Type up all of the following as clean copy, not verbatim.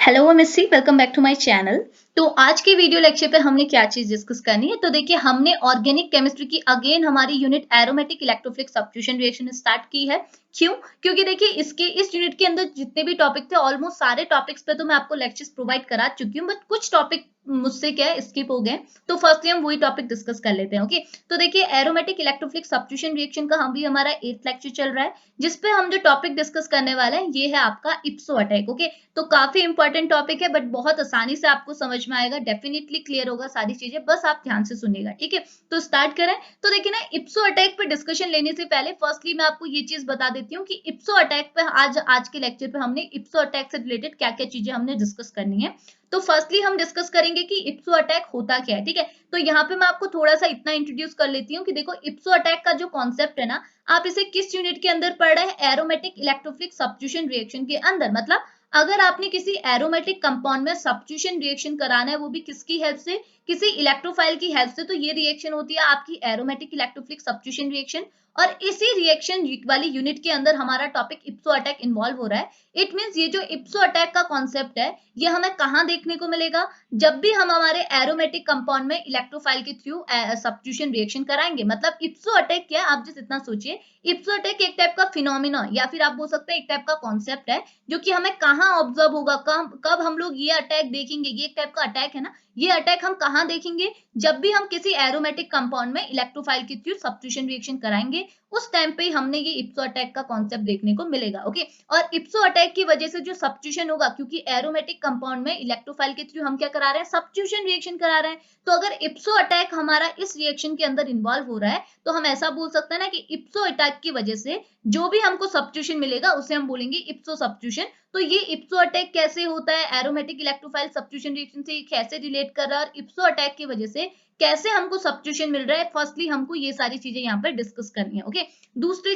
Hello Missy, welcome back to my channel. तो आज के वीडियो लेक्चर पे हमने क्या चीज डिस्कस करनी है, तो देखिए हमने ऑर्गेनिक केमिस्ट्री की अगेन हमारी unit aromatic electrophilic substitution reaction start की है। क्यों? क्योंकि देखिए इस यूनिट के अंदर जितने भी टॉपिक थे ऑलमोस्ट सारे टॉपिक्स पे तो मैं आपको लेक्चर्स प्रोवाइड करा चुकी हूँ, बट कुछ टॉपिक मुझसे क्या है स्किप हो गए। तो फर्स्टली हम वही टॉपिक डिस्कस कर लेते हैं। ओके, तो देखिए एरोमेटिक इलेक्ट्रोफिलिक सब्स्टिट्यूशन रिएक्शन का हम भी हमारा 8th लेक्चर चल रहा है, जिसपे हम जो टॉपिक डिस्कस करने वाले हैं ये है आपका इप्सो अटैक। ओके, तो काफी इंपॉर्टेंट टॉपिक है, बट बहुत आसानी से आपको समझ में आएगा, डेफिनेटली क्लियर होगा सारी चीजें, बस आप ध्यान से सुनिएगा। ठीक है, तो स्टार्ट करें। तो देखिए ना, इप्सो अटैक पे डिस्कशन लेने से पहले फर्स्टली मैं आपको ये चीज बता देती हूँ कि इप्सो अटैक पे आज के लेक्चर पे हमने इप्सो अटैक से रिलेटेड क्या क्या चीजें हमने डिस्कस करनी है। तो फर्स्टली हम डिस्कस करेंगे कि इप्सो अटैक होता क्या है। ठीक है, तो यहाँ पे मैं आपको थोड़ा सा इतना इंट्रोड्यूस कर लेती हूँ कि देखो इप्सो अटैक का जो कॉन्सेप्ट है ना, आप इसे किस यूनिट के अंदर पढ़ रहे हैं? एरोमेटिक इलेक्ट्रोफिलिक सब्स्टिट्यूशन रिएक्शन के अंदर। मतलब अगर आपने किसी एरोमेटिक कंपाउंड में सब्स्टिट्यूशन रिएक्शन कराना है, वो भी किसकी हेल्प से? किसी इलेक्ट्रोफाइल की हेल्प से, तो ये रिएक्शन होती है आपकी एरोमेटिक इलेक्ट्रोफिलिक सब्स्टिट्यूशन रिएक्शन। और इसी रिएक्शन वाली यूनिट के अंदर हमारा टॉपिक इप्सो अटैक इन्वॉल्व हो रहा है। इट मींस ये जो इप्सो अटैक का कॉन्सेप्ट है, ये हमें कहाँ देखने को मिलेगा? जब भी हम हमारे एरोमेटिक कंपाउंड में इलेक्ट्रोफाइल के थ्रू सब्स्टिट्यूशन रिएक्शन कराएंगे। मतलब इप्सो अटैक क्या है, आप जिस इतना सोचिए, इप्सो अटैक एक टाइप का फिनोमिना या फिर आप बोल सकते हैं एक टाइप का कॉन्सेप्ट है, जो कि हमें कहाँ ऑब्जर्व होगा, कब हम लोग ये अटैक देखेंगे। ये एक टाइप का अटैक है ना, ये अटैक हम कहाँ देखेंगे? जब भी हम किसी एरोमेटिक कंपाउंड में इलेक्ट्रोफाइल के थ्रू सब्स्टिट्यूशन रिएक्शन कराएंगे, उस टाइम पे हमने ये इप्सो अटैक का कॉन्सेप्ट देखने को मिलेगा। ओके, और इप्सो अटैक की वजह से जो सब्स्टिट्यूशन होगा, क्योंकि एरोमेटिक कंपाउंड में इलेक्ट्रोफाइल के थ्रू हम क्या करा रहे हैं? सब्स्टिट्यूशन रिएक्शन करा रहे हैं। तो अगर इप्सो अटैक हमारा इस रिएक्शन के अंदर इन्वॉल्व हो रहा है, तो हम ऐसा बोल सकते हैं ना कि इप्सो अटैक की वजह से जो भी हमको सब्स्टिट्यूशन मिलेगा उसे हम बोलेंगे इप्सो सब्स्टिट्यूशन। तो ये इप्सो अटैक कैसे होता है? एरोमेटिक इलेक्ट्रोफाइल सब्स्टिट्यूशन रिएक्शन से कैसे रिलेट कर रहा है, और इप्सो अटैक की वजह से कैसे हमको सब्स्टिट्यूशन मिल रहा है, फर्स्टली हमको ये सारी चीजें यहाँ पर डिस्कस करनी है। ओके, दूसरी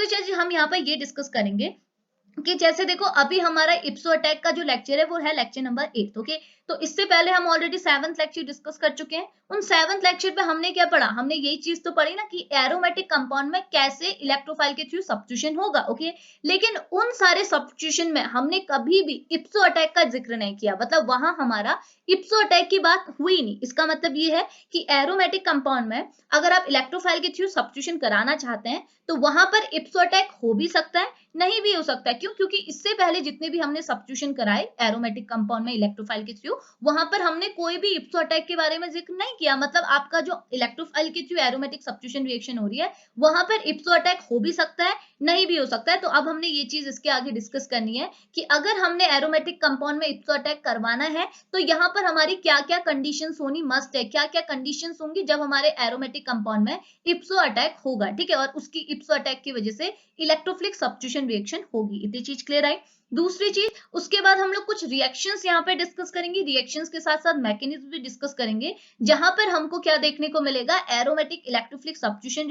चीज हम यहाँ पर ये डिस्कस करेंगे कि जैसे देखो अभी हमारा इप्सो अटैक का जो लेक्चर है वो है लेक्चर नंबर 8। ओके, तो इससे पहले हम ऑलरेडी 7th लेक्चर डिस्कस कर चुके हैं। उन 7th लेक्चर पे हमने क्या पढ़ा? हमने यही चीज तो पढ़ी ना कि एरोमेटिक कंपाउंड में कैसे इलेक्ट्रोफाइल के थ्रू सब्स्टिट्यूशन होगा। ओके, लेकिन उन सारे सब्स्टिट्यूशन में हमने कभी भी इप्सो अटैक का जिक्र नहीं किया। मतलब वहां हमारा इप्सो अटैक की बात हुई नहीं। इसका मतलब ये है कि एरोमेटिक कंपाउंड में अगर आप इलेक्ट्रोफाइल के थ्रू सब्स्टिट्यूशन कराना चाहते हैं, तो वहां पर इप्सो अटैक हो भी सकता है, नहीं भी हो सकता है। क्यों? क्योंकि इससे पहले जितने भी हमने सब्स्टिट्यूशन कराए एरोमेटिक कंपाउंड में इलेक्ट्रोफाइल के थ्रू, वहां पर हमने कोई भी इप्सो अटैक के बारे में जिक्र नहीं किया। मतलब आपका जो इलेक्ट्रोफाइल के थ्रू एरोमेटिक सब्स्टिट्यूशन रिएक्शन हो रही है, वहां पर इप्सो अटैक हो भी सकता है, नहीं भी हो सकता है। तो अब हमने ये चीज इसके आगे डिस्कस करनी है कि अगर हमने एरोमेटिक कंपाउंड में इप्सो अटैक करवाना है, तो यहाँ पर हमारी क्या क्या कंडीशंस होनी मस्ट है, क्या क्या कंडीशंस होंगी जब हमारे एरोमेटिक कंपाउंड में इप्सो अटैक होगा। ठीक है, और उसकी इप्सो अटैक की वजह से इलेक्ट्रोफिलिक सब्स्टिट्यूशन रिएक्शन होगी। इतनी चीज क्लियर आई। दूसरी चीज, उसके बाद हम लोग कुछ रिएक्शंस यहाँ पे डिस्कस करेंगे, रिएक्शंस के साथ साथ मैकेनिज्म भी डिस्कस करेंगे, जहां पर हमको क्या देखने को मिलेगा? एरोमेटिक इलेक्ट्रोफिलिक सब्स्टिट्यूशन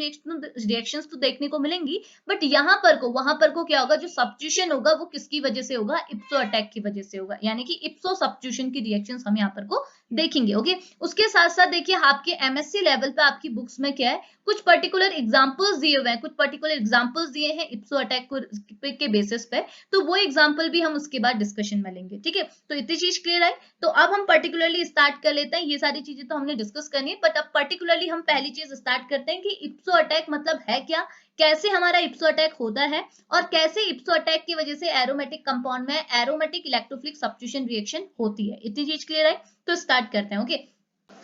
रिएक्शंस तो देखने को मिलेंगी, बट यहाँ पर को वहां पर को क्या होगा? जो सब्स्टिट्यूशन होगा वो किसकी वजह से होगा? इप्सो अटैक की वजह से होगा, यानी कि इप्सो सब्स्टिट्यूशन की रिएक्शंस हम यहाँ पर को देखेंगे। ओके, उसके साथ साथ देखिए आपके एमएससी लेवल पे आपकी बुक्स में क्या है, कुछ पर्टिकुलर एग्जांपल्स दिए हुए हैं, कुछ पर्टिकुलर एग्जांपल्स दिए हैं इप्सो अटैक को के बेसिस पे। तो वो एग्जांपल भी हम उसके बाद डिस्कशन में लेंगे। ठीक है, तो इतनी चीज क्लियर है। तो अब हम पर्टिकुलरली स्टार्ट कर लेते हैं। ये सारी चीजें तो हमने डिस्कस करनी है, बट अब पर्टिकुलरली हम पहली चीज स्टार्ट करते हैं कि इप्सो अटैक मतलब है क्या, कैसे हमारा इप्सो अटैक होता है, और कैसे इप्सो अटैक की वजह से एरोमेटिक कंपाउंड में एरोमेटिक इलेक्ट्रोफिलिक सब्स्टिट्यूशन रिएक्शन होती है। इतनी चीज क्लियर है, तो स्टार्ट करते हैं। ओके,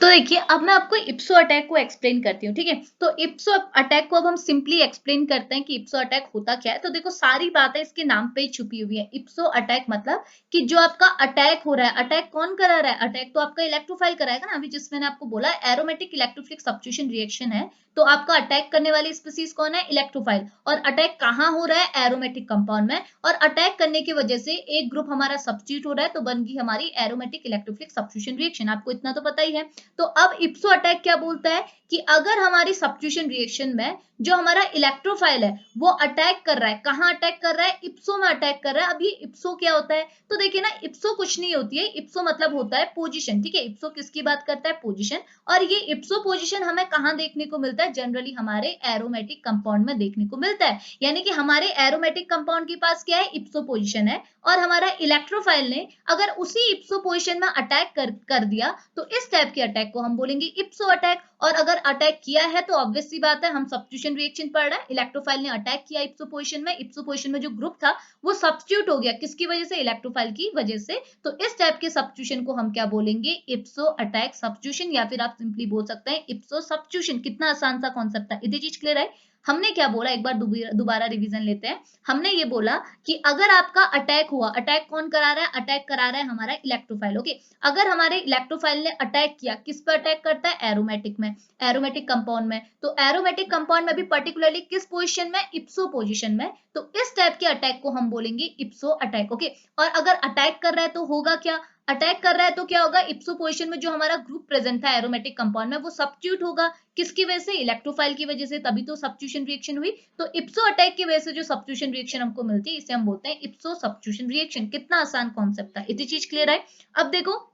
तो देखिए अब मैं आपको इप्सो अटैक को एक्सप्लेन करती हूँ। ठीक है, तो इप्सो अटैक को अब हम सिंपली एक्सप्लेन करते हैं कि इप्सो अटैक होता क्या है। तो देखो सारी बातें इसके नाम पे ही छुपी हुई है। इप्सो अटैक मतलब कि जो आपका अटैक हो रहा है, अटैक कौन करा रहा है? अटैक तो आपका इलेक्ट्रोफाइल कराएगा ना। अभी जिस मैंने आपको बोला एरोमेटिक इलेक्ट्रोफिलिक सब्स्टिट्यूशन रिएक्शन है, तो आपका अटैक करने वाली स्पीसीज कौन है? इलेक्ट्रोफाइल। और अटैक कहाँ हो रहा है? एरोमेटिक कंपाउंड में। और अटैक करने की वजह से एक ग्रुप हमारा सब्स्टिट्यूट हो रहा है, तो बन गई हमारी एरोमेटिक इलेक्ट्रोफिलिक सब्स्टिट्यूशन रिएक्शन। आपको इतना तो पता ही है। तो अब इप्सो अटैक क्या बोलता है कि अगर हमारी सब्स्टिट्यूशन रिएक्शन में जो हमारा इलेक्ट्रोफाइल है वो अटैक कर रहा है, कहां अटैक कर रहा है? इप्सो में अटैक कर रहा है। अब ये इप्सो क्या होता है? तो देखिए ना, इप्सो कुछ नहीं होती है, इप्सो मतलब होता है पोजीशन। ठीक है, इप्सो किसकी बात करता है? पोजीशन। और ये इप्सो पोजीशन हमें कहां देखने को मिलता है? जनरली हमारे एरोमेटिक कंपाउंड में देखने को मिलता है। यानी कि हमारे एरोमेटिक कंपाउंड के पास क्या है? इप्सो पोजीशन है, और हमारा इलेक्ट्रोफाइल ने अगर उसी इप्सो पोजीशन में अटैक कर दिया तो इस टाइप के अटैक को हम बोलेंगे इप्सो अटैक। और अगर अटैक किया है तो ऑब्वियस सी बात है हम सब्स्टिट्यूशन रिएक्शन पढ़ रहे हैं, इलेक्ट्रोफाइल ने अटैक किया इप्सो पोजीशन में जो ग्रुप था वो सब्स्टिट्यूट हो गया, किसकी वजह से, इलेक्ट्रोफाइल की वजह से। तो इस टाइप के सब्स्टिट्यूशन को हम क्या बोलेंगे, इप्सो अटैक सब्स्टिट्यूशन, या फिर आप सिंपली बोल सकते हैं इप्सो सब्स्टिट्यूशन। कितना आसान सा कॉन्सेप्ट था, इतनी चीज क्लियर है। हमने क्या बोला, एक बार दोबारा रिवीजन लेते हैं। हमने ये बोला कि अगर आपका अटैक हुआ, अटैक कौन करा रहा है, अटैक करा रहा है हमारा इलेक्ट्रोफाइल। ओके, अगर हमारे इलेक्ट्रोफाइल ने अटैक किया, किस पर अटैक करता है, एरोमेटिक में, एरोमेटिक कंपाउंड में। तो एरोमेटिक कंपाउंड में भी पर्टिकुलरली किस पोजीशन में, इप्सो पोजीशन में। तो इस टाइप के अटैक को हम बोलेंगे इप्सो अटैक। ओके, और अगर अटैक कर रहा है तो होगा क्या, अटैक कर रहा है तो क्या होगा, इप्सो पोजीशन में जो हमारा ग्रुप प्रेजेंट था एरोमेटिक कंपाउंड में वो सब्स्टिट्यूट होगा, किसकी वजह से, इलेक्ट्रोफाइल की वजह से, तभी तो सब्स्टिट्यूशन रिएक्शन हुई। तो इप्सो अटैक की वजह से जो सब्स्टिट्यूशन रिएक्शन हमको मिलती है इसे हम बोलते हैं इप्सो सब्स्टिट्यूशन रिएक्शन। कितना आसान कॉन्सेप्ट था, इतनी चीज क्लियर है। अब देखो,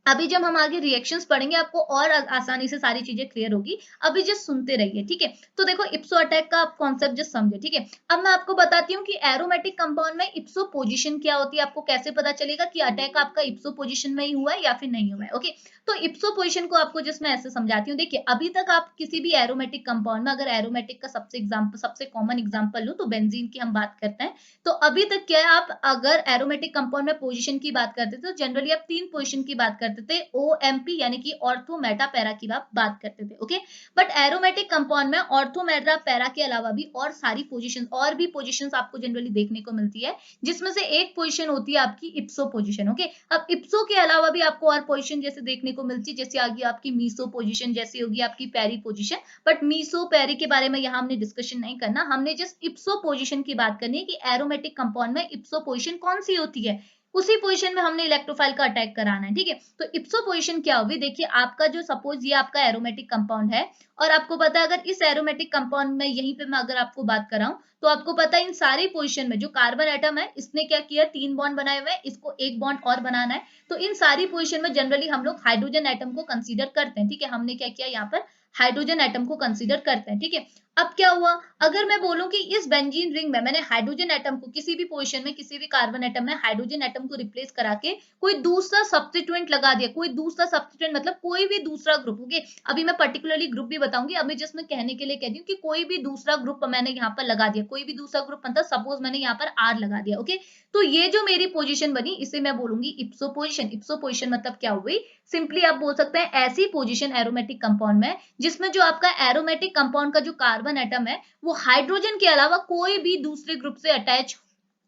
अभी जब हम आगे रिएक्शंस पढ़ेंगे आपको और आसानी से सारी चीजें क्लियर होगी, अभी जस्ट सुनते रहिए, ठीक है। तो देखो इप्सो अटैक का आप कॉन्सेप्ट जस्ट समझे, ठीक है। अब मैं आपको बताती हूँ कि एरोमेटिक कंपाउंड में इप्सो पोजीशन क्या होती है, आपको कैसे पता चलेगा कि अटैक आपका इप्सो पोजीशन में ही हुआ है या फिर नहीं हुआ है। ओके, तो इप्सो पोजीशन को आपको जस्ट मैं ऐसे समझाती हूँ। देखिए अभी तक आप किसी भी एरोमेटिक कंपाउंड में, अगर एरोमेटिक का सबसे कॉमन एग्जाम्पल लूँ तो बेंजीन की हम बात करते हैं, तो अभी तक क्या है, आप अगर एरोमेटिक कंपाउंड में पोजीशन की बात करते थे तो जनरली आप 3 पोजीशन की बात करते थे, OMP यानी कि ऑर्थो मेटा पैरा की बात करते थे। ओके, बट एरोमेटिक कंपाउंड में ऑर्थो मेटा पैरा के अलावा भी और सारी पोजीशन, और भी पोजीशंस आपको जनरली देखने को मिलती है, जिसमें से एक पोजीशन होती है आपकी इप्सो पोजीशन। ओके, अब इप्सो के अलावा भी आपको और पोजीशन जैसे देखने को मिलती है, जैसे आ गई आपकी मीसो पोजीशन, जैसे होगी आपकी पैरी पोजीशन। बट मीसो पैरी के बारे में यहाँ हमने डिस्कशन नहीं करना, हमने जस्ट इप्सो पोजीशन की बात करनी है कि एरोमेटिक कंपाउंड में इप्सो पोजीशन कौन सी होती है, उसी पोजीशन में हमने इलेक्ट्रोफाइल का अटैक कराना है, ठीक है। तो इप्सो पोजीशन क्या होगी, देखिए आपका जो, सपोज ये आपका एरोमेटिक कंपाउंड है और आपको पता है अगर इस एरोमेटिक कंपाउंड में, यहीं पे मैं अगर आपको बात कराऊं तो आपको पता है इन सारी पोजीशन में जो कार्बन एटम है इसने क्या किया, 3 बॉन्ड बनाए हुए हैं, इसको एक बॉन्ड और बनाना है। तो इन सारी पोजीशन में जनरली हम लोग हाइड्रोजन एटम को कंसीडर करते हैं, ठीक है। हमने क्या किया यहाँ पर, हाइड्रोजन एटम को कंसीडर करते हैं, ठीक है। अब क्या हुआ, अगर मैं बोलूं कि इस बेंजीन रिंग में मैंने हाइड्रोजन एटम को किसी भी पोजीशन में, किसी भी कार्बन एटम में हाइड्रोजन एटम को रिप्लेस करा के कोई दूसरा सब्स्टिट्यूएंट लगा दिया, कोई दूसरा सब्स्टिट्यूएंट मतलब कोई भी दूसरा ग्रुप, ओके, अभी मैं पर्टिकुलरली ग्रुप भी बताऊंगी, अभी जस्ट मैं कहने के लिए कहती हूँ कि कोई भी दूसरा ग्रुप मैंने यहाँ पर लगा दिया, कोई भी दूसरा ग्रुप मतलब सपोज मैंने यहाँ पर R लगा दिया। ओके, तो ये जो मेरी पोजीशन बनी इसे मैं बोलूंगी इप्सो पोजीशन। इप्सो पोजीशन मतलब क्या हुई, सिंपली आप बोल सकते हैं ऐसी पोजीशन एरोमेटिक कंपाउंड में जिसमें जो आपका एरोमेटिक कंपाउंड का जो कार्बन एटम है वो हाइड्रोजन के अलावा कोई भी दूसरे ग्रुप से अटैच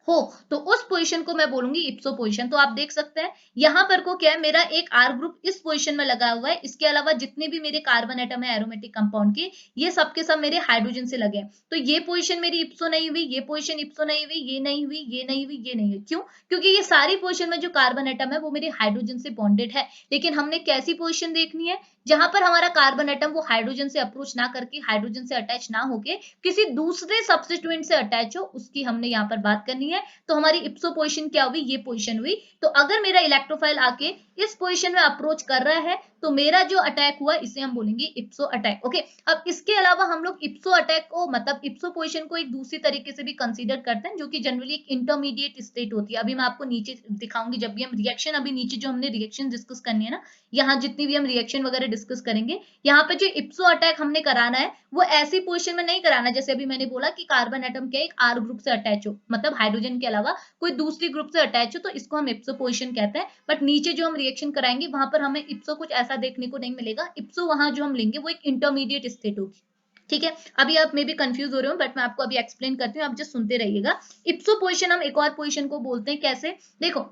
हो, तो उस पोजीशन को मैं बोलूंगी इप्सो पोजीशन। तो आप देख सकते हैं यहाँ पर को क्या है, मेरा एक R ग्रुप इस पोजीशन में लगा हुआ है, इसके अलावा जितने भी मेरे कार्बन एटम है एरोमेटिक कंपाउंड के, ये सबके सब मेरे हाइड्रोजन से लगे हैं। तो ये पोजीशन मेरी इप्सो नहीं हुई, ये पोजीशन इप्सो नहीं हुई, ये नहीं हुई, ये नहीं हुई, ये नहीं हुई। क्यों, क्योंकि ये सारी पोजीशन में जो कार्बन एटम है वो मेरे हाइड्रोजन से बॉन्डेड है। लेकिन हमने कैसी पोजीशन देखनी है, जहां पर हमारा कार्बन एटम वो हाइड्रोजन से अप्रोच ना करके, हाइड्रोजन से अटैच ना होके किसी दूसरे सब्स्टिट्यूएंट से अटैच हो, उसकी हमने यहाँ पर बात करनी है। तो हमारी इप्सो पोजीशन क्या हुई, ये पोजीशन हुई। तो अगर मेरा इलेक्ट्रोफाइल आके इस पोजीशन में अप्रोच कर रहा है तो मेरा जो अटैक हुआ इसे हम बोलेंगे इप्सो अटैक। ओके, अब इसके अलावा हम लोग इप्सो अटैक को, मतलब इप्सो पोजीशन को एक दूसरी तरीके से भी कंसीडर करते हैं, जो कि जनरली एक इंटरमीडिएट स्टेट होती है। अभी मैं आपको नीचे दिखाऊंगी, जब भी हम रिएक्शन, अभी नीचे जो हमने रिएक्शन डिस्कस करनी है ना, यहाँ जितनी भी हम रिएक्शन वगैरह डिस्कस करेंगे, यहाँ पे जो इप्सो अटैक हमने कराना है वो ऐसी पोजीशन में नहीं कराना जैसे अभी मैंने बोला कि कार्बन एटम के एक R ग्रुप से अटैच हो, मतलब हाइड्रोजन के अलावा कोई दूसरी ग्रुप से अटैच हो, तो इसको हम इप्सो पोजीशन कहते हैं। बट नीचे जो हम रिएक्शन कराएंगे वहां पर हमें इप्सो कुछ ऐसा देखने को नहीं मिलेगा, इप्सो वहां जो हम लेंगे वो एक इंटरमीडिएट स्टेट होगी, ठीक है। अभी आप मे भी कंफ्यूज हो रहे हो बट मैं आपको अभी एक्सप्लेन करती हूँ, आप जस्ट सुनते रहिएगा। इप्सो पोजीशन हम एक और पोजीशन को बोलते हैं, कैसे, देखो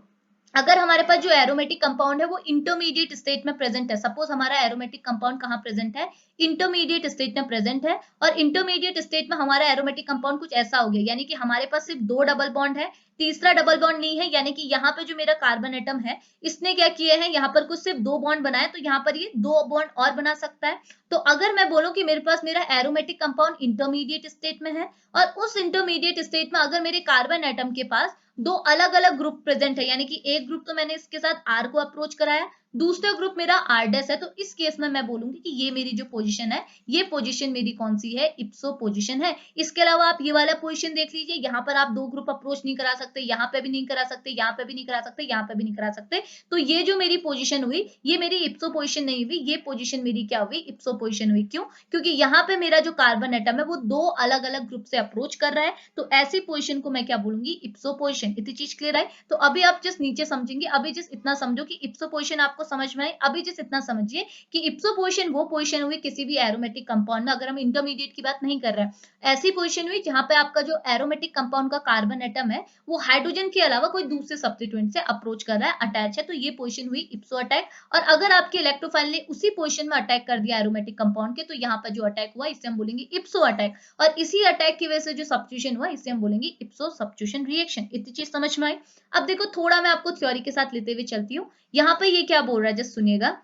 अगर हमारे पास जो एरोमेटिक कंपाउंड है वो इंटरमीडिएट स्टेट में प्रेजेंट है, सपोज हमारा एरोमेटिक कंपाउंड कहाँ प्रेजेंट है, इंटरमीडिएट स्टेट में प्रेजेंट है, और इंटरमीडिएट स्टेट में हमारा एरोमेटिक कंपाउंड कुछ ऐसा हो गया, यानी कि हमारे पास सिर्फ 2 डबल बॉन्ड है, तीसरा डबल बॉन्ड नहीं है, यानी कि यहाँ पे जो मेरा कार्बन एटम है इसने क्या किया है, यहाँ पर कुछ सिर्फ 2 बॉन्ड बनाए, तो यहाँ पर ये 2 बॉन्ड और बना सकता है। तो अगर मैं बोलूं कि मेरे पास मेरा एरोमेटिक कंपाउंड इंटरमीडिएट स्टेट में है, और उस इंटरमीडिएट स्टेट में अगर मेरे कार्बन एटम के पास 2 अलग अलग ग्रुप प्रेजेंट है, यानी कि एक ग्रुप तो मैंने इसके साथ R को अप्रोच कराया, दूसरा ग्रुप मेरा R डैश है, तो इस केस में मैं बोलूंगी कि ये मेरी जो पोजीशन है, ये पोजीशन मेरी कौन सी है, इप्सो पोजीशन है। इसके अलावा आप ये वाला पोजीशन देख लीजिए, यहाँ पर आप 2 ग्रुप अप्रोच नहीं करा सकते, सकते, यहाँ पे भी नहीं करा सकते, यहाँ पे भी नहीं करा सकते, यहाँ पे भी नहीं करा सकते। तो ये जो मेरी पोजीशन हुई, ये मेरी इप्सो पोजीशन नहीं हुई, ये पोजीशन मेरी क्या हुई, इप्सो पोजीशन हुई। क्यों? क्योंकि यहाँ पे मेरा जो कार्बन एटम है वो दो अलग अलग ग्रुप से अप्रोच कर रहा है, तो ऐसी पोजीशन को मैं क्या बोलूंगी, इप्सो पोजीशन। इतनी चीज क्लियर है? तो अभी आप जस्ट नीचे समझेंगे, अभी जिस इतना समझो कि इप्सो पोजीशन आपको समझ में आए। अभी जिस इतना समझिए कि इप्सो पोजीशन वो पोजीशन हुई किसी भी एरोमेटिक कंपाउंड में, अगर हम इंटरमीडिएट की बात नहीं कर रहे हैं, ऐसी पोजीशन हुई जहां पे आपका जो एरोमेटिक कंपाउंड का कार्बन एटम है वो हाइड्रोजन के अलावा कोई दूसरे सब्स्टिट्यूएंट से अप्रोच कर रहा है, अटैच है, तो ये पोजीशन हुई इप्सो अटैक। और अगर आपके इलेक्ट्रोफाइल ने उसी पोजीशन में अटैक कर दिया एरोमेटिक कंपाउंड के, तो यहाँ पर जो अटैक हुआ इसे हम बोलेंगे इप्सो अटैक। और इसी अटैक की वजह से जो सब्स्टिट्यूशन हुआ इसे हम बोलेंगे इप्सो सब्स्टिट्यूशन रिएक्शन। इतनी चीज समझ में आई? अब देखो थोड़ा मैं आपको थ्योरी के साथ लेते हुए चलती हूँ। यहाँ पे ये क्या बोल रहा है, जस्ट सुनिएगा।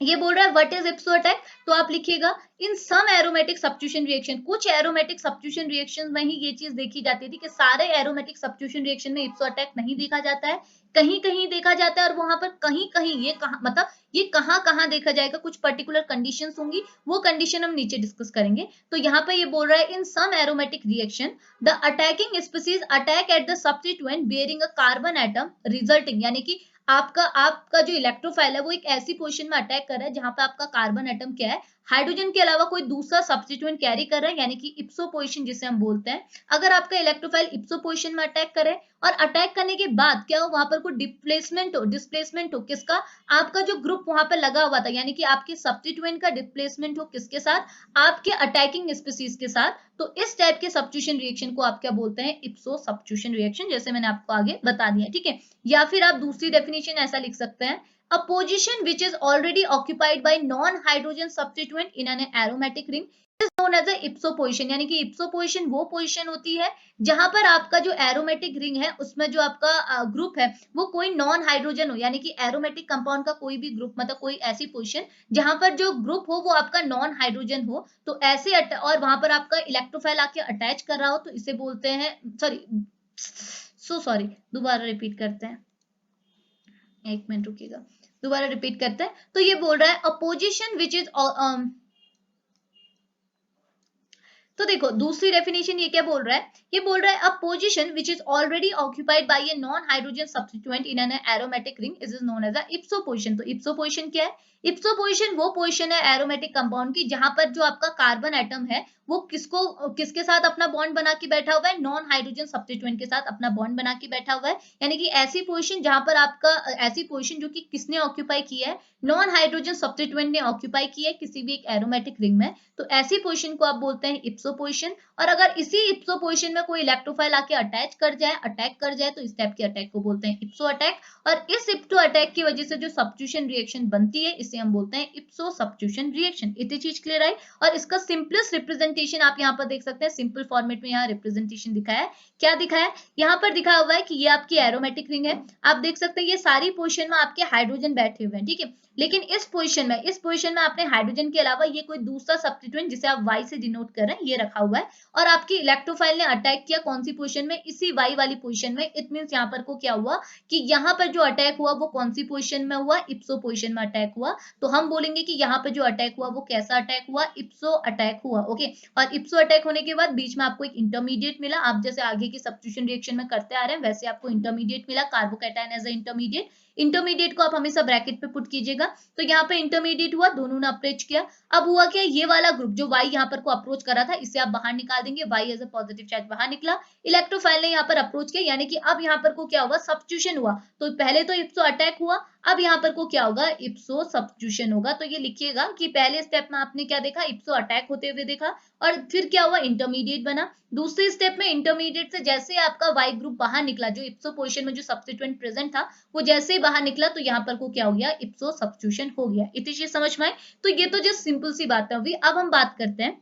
ये बोल रहा है व्हाट इज इप्सो अटैक, तो आप लिखिएगा इन सम एरोमेटिक सब्स्टिट्यूशन रिएक्शन। कुछ एरोमेटिक सब्स्टिट्यूशन रिएक्शन में ही ये चीज देखी जाती थी कि सारे एरोमेटिक सब्स्टिट्यूशन रिएक्शन में इप्सो अटैक नहीं देखा जाता है, कहीं कहीं देखा जाता है। और वहां पर कहीं कहीं ये कहाँ, मतलब ये कहाँ कहाँ देखा जाएगा, कुछ पर्टिकुलर कंडीशंस होंगी, वो कंडीशन हम नीचे डिस्कस करेंगे। तो यहाँ पे ये बोल रहा है in some aromatic reaction the attacking species attack at the substituent bearing a carbon atom resulting, यानी कि आपका जो इलेक्ट्रोफाइल है वो एक ऐसी पोजीशन में अटैक कर रहा है जहां पे आपका कार्बन एटम क्या है, हाइड्रोजन के अलावा कोई दूसरा सब्स्टिट्यूएंट कैरी कर रहा है, यानी कि इप्सो पोजीशन जिसे हम बोलते हैं। अगर आपका इलेक्ट्रोफाइल इप्सो पोजीशन में अटैक करे और अटैक करने के बाद क्या हो, वहां पर कोई डिस्प्लेसमेंट हो किसका, आपका जो ग्रुप वहां पर लगा हुआ था, यानी कि आपके सब्स्टिट्यूएंट का डिस्प्लेसमेंट हो किसके साथ, आपके अटैकिंग स्पीसीज के साथ। तो इस टाइप के सब्स्टिट्यूशन रिएक्शन को आप क्या बोलते हैं, इप्सो सब्स्टिट्यूशन रिएक्शन, जैसे मैंने आपको आगे बता दिया, ठीक है। या फिर आप दूसरी डेफिनेशन ऐसा लिख सकते हैं, a position which is already occupied by non-hydrogen substituent in an aromatic ring is known as a ipso position, यानी कि ipso position वो पोजीशन होती है जहां पर आपका जो एरोमेटिक रिंग है उसमें जो आपका ग्रुप है वो कोई नॉन हाइड्रोजन हो, यानी कि एरोमेटिक कंपाउंड का कोई भी ग्रुप, मतलब कोई ऐसी पोजीशन जहां पर जो ग्रुप हो वो आपका नॉन हाइड्रोजन हो, तो ऐसे और वहां पर आपका इलेक्ट्रोफाइल आके अटैच कर रहा हो, तो इसे बोलते हैं, सॉरी दोबारा रिपीट करते हैं, एक मिनट रुकिएगा, दोबारा रिपीट करते हैं। तो ये बोल रहा है अ पोजीशन विच इज, तो देखो दूसरी डेफिनेशन ये क्या बोल रहा है, ये बोल रहा है a position which is already occupied by a non hydrogen substituent in an aromatic ring is known as a ipso position. तो इप्सो पोजीशन क्या है, इप्सो पोजीशन वो पोजीशन है एरोमेटिक कंपाउंड की जहां पर जो आपका कार्बन एटम है वो किसके साथ अपना बॉन्ड बना के बैठा हुआ है, नॉन हाइड्रोजन सब्स्टिट्यूएंट के साथ अपना बॉन्ड बना के बैठा हुआ है, यानी कि ऐसी पोजीशन जहां पर आपका ऐसी पोजीशन जो कि किसने ऑक्यूपाई की है, नॉन हाइड्रोजन सब्स्टिट्यूएंट ने ऑक्यूपाई की है किसी भी एक एरोमेटिक रिंग में, तो ऐसी पोजीशन को आप बोलते हैं इप्सो पोजीशन। और अगर इसी इप्सो पोजीशन में कोई इलेक्ट्रोफाइल आके अटैक कर जाए तो इस टाइप के अटैक को बोलते हैं इप्सो अटैक। और इस इप्सो अटैक की वजह से जो सब्स्टिट्यूशन रिएक्शन बनती है इसे हम बोलते हैं इप्सो सब्स्टिट्यूशन रिएक्शन। इतनी चीज क्लियर आई? और इसका सिंपलेस्ट रिप्रेजेंटेशन आप यहाँ पर देख सकते हैं, सिंपल फॉर्मेट में यहाँ रिप्रेजेंटेशन दिखाया है। क्या दिखाया है, यहाँ पर दिखा हुआ है कि ये आपकी एरोमेटिक रिंग है, आप देख सकते हैं ये सारी पोजीशन में आपके हाइड्रोजन बैठे हुए हैं, ठीक है। लेकिन इस पोजीशन में आपने हाइड्रोजन के अलावा ये कोई दूसरा सब्स्टिट्यूएंट जिसे आप वाई से डिनोट कर रहे हैं ये रखा हुआ है, और आपकी इलेक्ट्रोफाइल ने अटैक किया कौन सी पोजीशन में, इसी वाई वाली पोजीशन में। इट मींस यहाँ पर को क्या हुआ कि यहाँ पर जो अटैक हुआ वो कौन सी पोजीशन में हुआ, इप्सो पोजीशन में अटैक हुआ। तो हम बोलेंगे कि यहाँ पर जो अटैक हुआ वो कैसा अटैक हुआ, इप्सो अटैक हुआ, ओके। और इप्सो अटैक होने के बाद बीच में आपको एक इंटरमीडिएट मिला, आप जैसे आगे की सब्स्टिट्यूशन रिएक्शन में करते आ रहे हैं वैसे आपको इंटरमीडिएट मिला, कार्बोकैटायन एज अ इंटरमीडिएट को आप हमेशा ब्रैकेट पे पुट कीजिएगा। तो यहाँ पे इंटरमीडिएट हुआ, दोनों ने अप्रोच किया। अब हुआ क्या, ये वाला ग्रुप जो वाई यहाँ पर को अप्रोच कर रहा था इसे आप बाहर निकाल देंगे, Y as a positive charge बाहर निकला, इलेक्ट्रोफाइल ने यहाँ पर अप्रोच किया, यानी कि अब यहाँ पर को क्या होगा, सब्स्टिट्यूशन हुआ। तो पहले तो इप्सो अटैक हुआ, अब यहाँ पर को क्या होगा, इप्सो सब्स्टिट्यूशन होगा। तो ये लिखिएगा कि पहले स्टेप में आपने क्या देखा, इप्सो अटैक होते हुए देखा, और फिर क्या हुआ, इंटरमीडिएट बना। दूसरे स्टेप में इंटरमीडिएट से जैसे आपका वाई ग्रुप बाहर निकला, जो इप्सो पोजीशन में जो सब्स्टिट्यूएंट प्रेजेंट था वो जैसे ही बाहर निकला, तो यहाँ पर को क्या हो गया, इप्सो सब्स्टिट्यूशन हो गया। इतनी चीज समझ में आए? तो ये तो जस्ट सिंपल सी बात है। अब हम बात करते हैं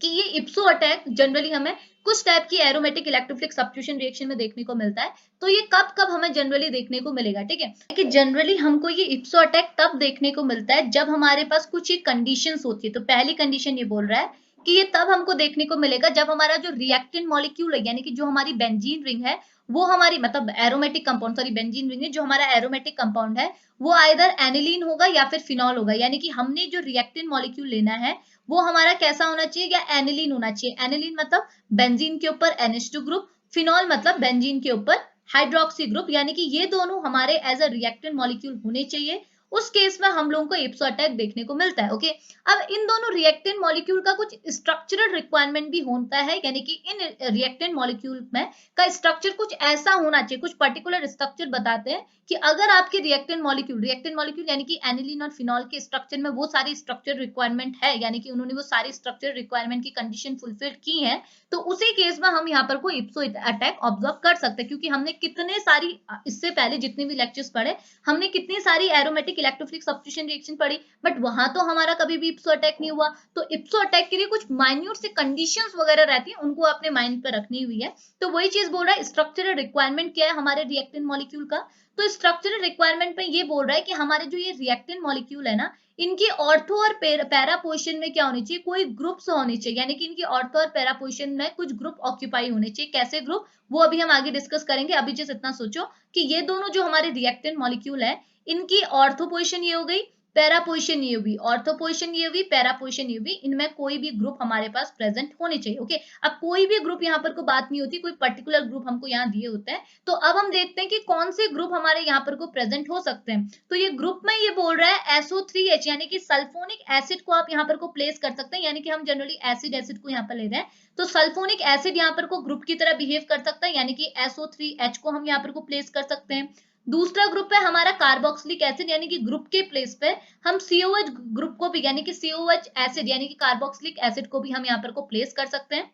कि ये इप्सो अटैक जनरली हमें कुछ टाइप की एरोमेटिक इलेक्ट्रोफिलिक सब्स्टिट्यूशन रिएक्शन में देखने को मिलता है। तो ये कब कब हमें जनरली देखने को मिलेगा, ठीक है, कि जनरली हमको ये इप्सो अटैक तब देखने को मिलता है जब हमारे पास कुछ ही कंडीशंस होती है। तो पहली कंडीशन ये बोल रहा है कि ये तब हमको देखने को मिलेगा जब हमारा जो रिएक्टेंट मॉलिक्यूल है, यानी कि जो हमारी बेंजीन रिंग है वो हमारी, मतलब aromatic compound, sorry benzene ring है, जो हमारा एरोमेटिक कंपाउंड है वो आइदर एनिलीन होगा या फिर फिनॉल होगा, यानी कि हमने जो रिएक्टेंट मॉलिक्यूल लेना है वो हमारा कैसा होना चाहिए, या एनिलीन होना चाहिए। एनिलीन मतलब बेंजीन के ऊपर NH2 ग्रुप, फिनॉल मतलब बेंजीन के ऊपर हाइड्रोक्सी ग्रुप, यानी कि ये दोनों हमारे एज अ रिएक्टेंट मॉलिक्यूल होने चाहिए, उस केस में हम लोगों को इप्सो अटैक देखने को मिलता है। ओके, अब इन दोनों रिएक्टेंट मॉलिक्यूल का कुछ स्ट्रक्चरल रिक्वायरमेंट भी होता है, यानी कि इन रिएक्टेंट मॉलिक्यूल में का स्ट्रक्चर कुछ ऐसा होना चाहिए, कुछ पर्टिकुलर स्ट्रक्चर बताते हैं कि अगर आपके रिएक्टेंट मॉलिक्यूल यानी कि एनिलीन और फिनॉल के स्ट्रक्चर में वो सारी स्ट्रक्चर रिक्वायरमेंट है, यानी कि उन्होंने वो सारी स्ट्रक्चर रिक्वायरमेंट की कंडीशन फुलफिल की है, तो उसी केस में हम यहाँ पर कोई इप्सो अटैक ऑब्जर्व कर सकते हैं, क्योंकि हमने कितने सारी इससे पहले जितने भी लेक्चर्स पढ़े हमने कितनी सारी एरोमेटिक इलेक्ट्रोफिलिक सब्स्टिट्यूशन रिएक्शन पढ़ी, बट वहां तो हमारा कभी भी इप्सो अटैक नहीं हुआ। तो इप्सो अटैक के लिए कुछ माइन्यूट से कंडीशंस वगैरह रहती है, उनको अपने माइंड पर रखनी हुई है। तो वही चीज बोल रहा है स्ट्रक्चरल रिक्वायरमेंट क्या है हमारे रिएक्टेंट मॉलिक्यूल का। तो स्ट्रक्चरल रिक्वायरमेंट में ये बोल रहा है कि हमारे जो ये रिएक्टेंट मॉलिक्यूल है ना, इनकी ऑर्थो और पैरा पोजिशन में क्या होनी चाहिए, कोई ग्रुप्स होने चाहिए, यानी कि इनकी ऑर्थो और पैरा पोजिशन में कुछ ग्रुप ऑक्यूपाई होने चाहिए। कैसे ग्रुप, वो अभी हम आगे डिस्कस करेंगे। अभी जस्ट इतना सोचो कि ये दोनों जो हमारे रिएक्टेंट मॉलिक्यूल है, इनकी ऑर्थो पोजिशन ये हो गई, पैरा पोजिशन ये हुई, ऑर्थो पोजिशन ये हुई, पैरा पोजिशन ये हुई, इनमें कोई भी ग्रुप हमारे पास प्रेजेंट होने चाहिए। ओके, अब कोई भी ग्रुप यहाँ पर को बात नहीं होती, कोई पर्टिकुलर ग्रुप हमको यहाँ दिए होते हैं। तो अब हम देखते हैं कि कौन से ग्रुप हमारे यहाँ पर को प्रेजेंट हो सकते हैं। तो ये ग्रुप में ये बोल रहा है SO3H, यानी कि सल्फोनिक एसिड को आप यहाँ पर को प्लेस कर सकते हैं, यानी कि हम जनरली एसिड को यहाँ पर ले रहे हैं, तो सल्फोनिक एसिड यहाँ पर को ग्रुप की तरह बिहेव कर सकता है, यानी कि SO3H को हम यहाँ पर को प्लेस कर सकते हैं। दूसरा ग्रुप है हमारा कार्बोक्सिलिक एसिड, यानी कि ग्रुप के प्लेस पे हम COH ग्रुप को भी, यानी कि COH एसिड यानी कि कार्बोक्सिलिक एसिड को भी हम यहाँ पर को प्लेस कर सकते हैं,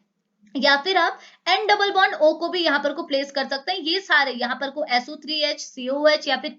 या फिर आप N डबल बॉन्ड O को भी यहाँ पर को प्लेस कर सकते हैं। ये सारे यहाँ पर को SO3H, COH या फिर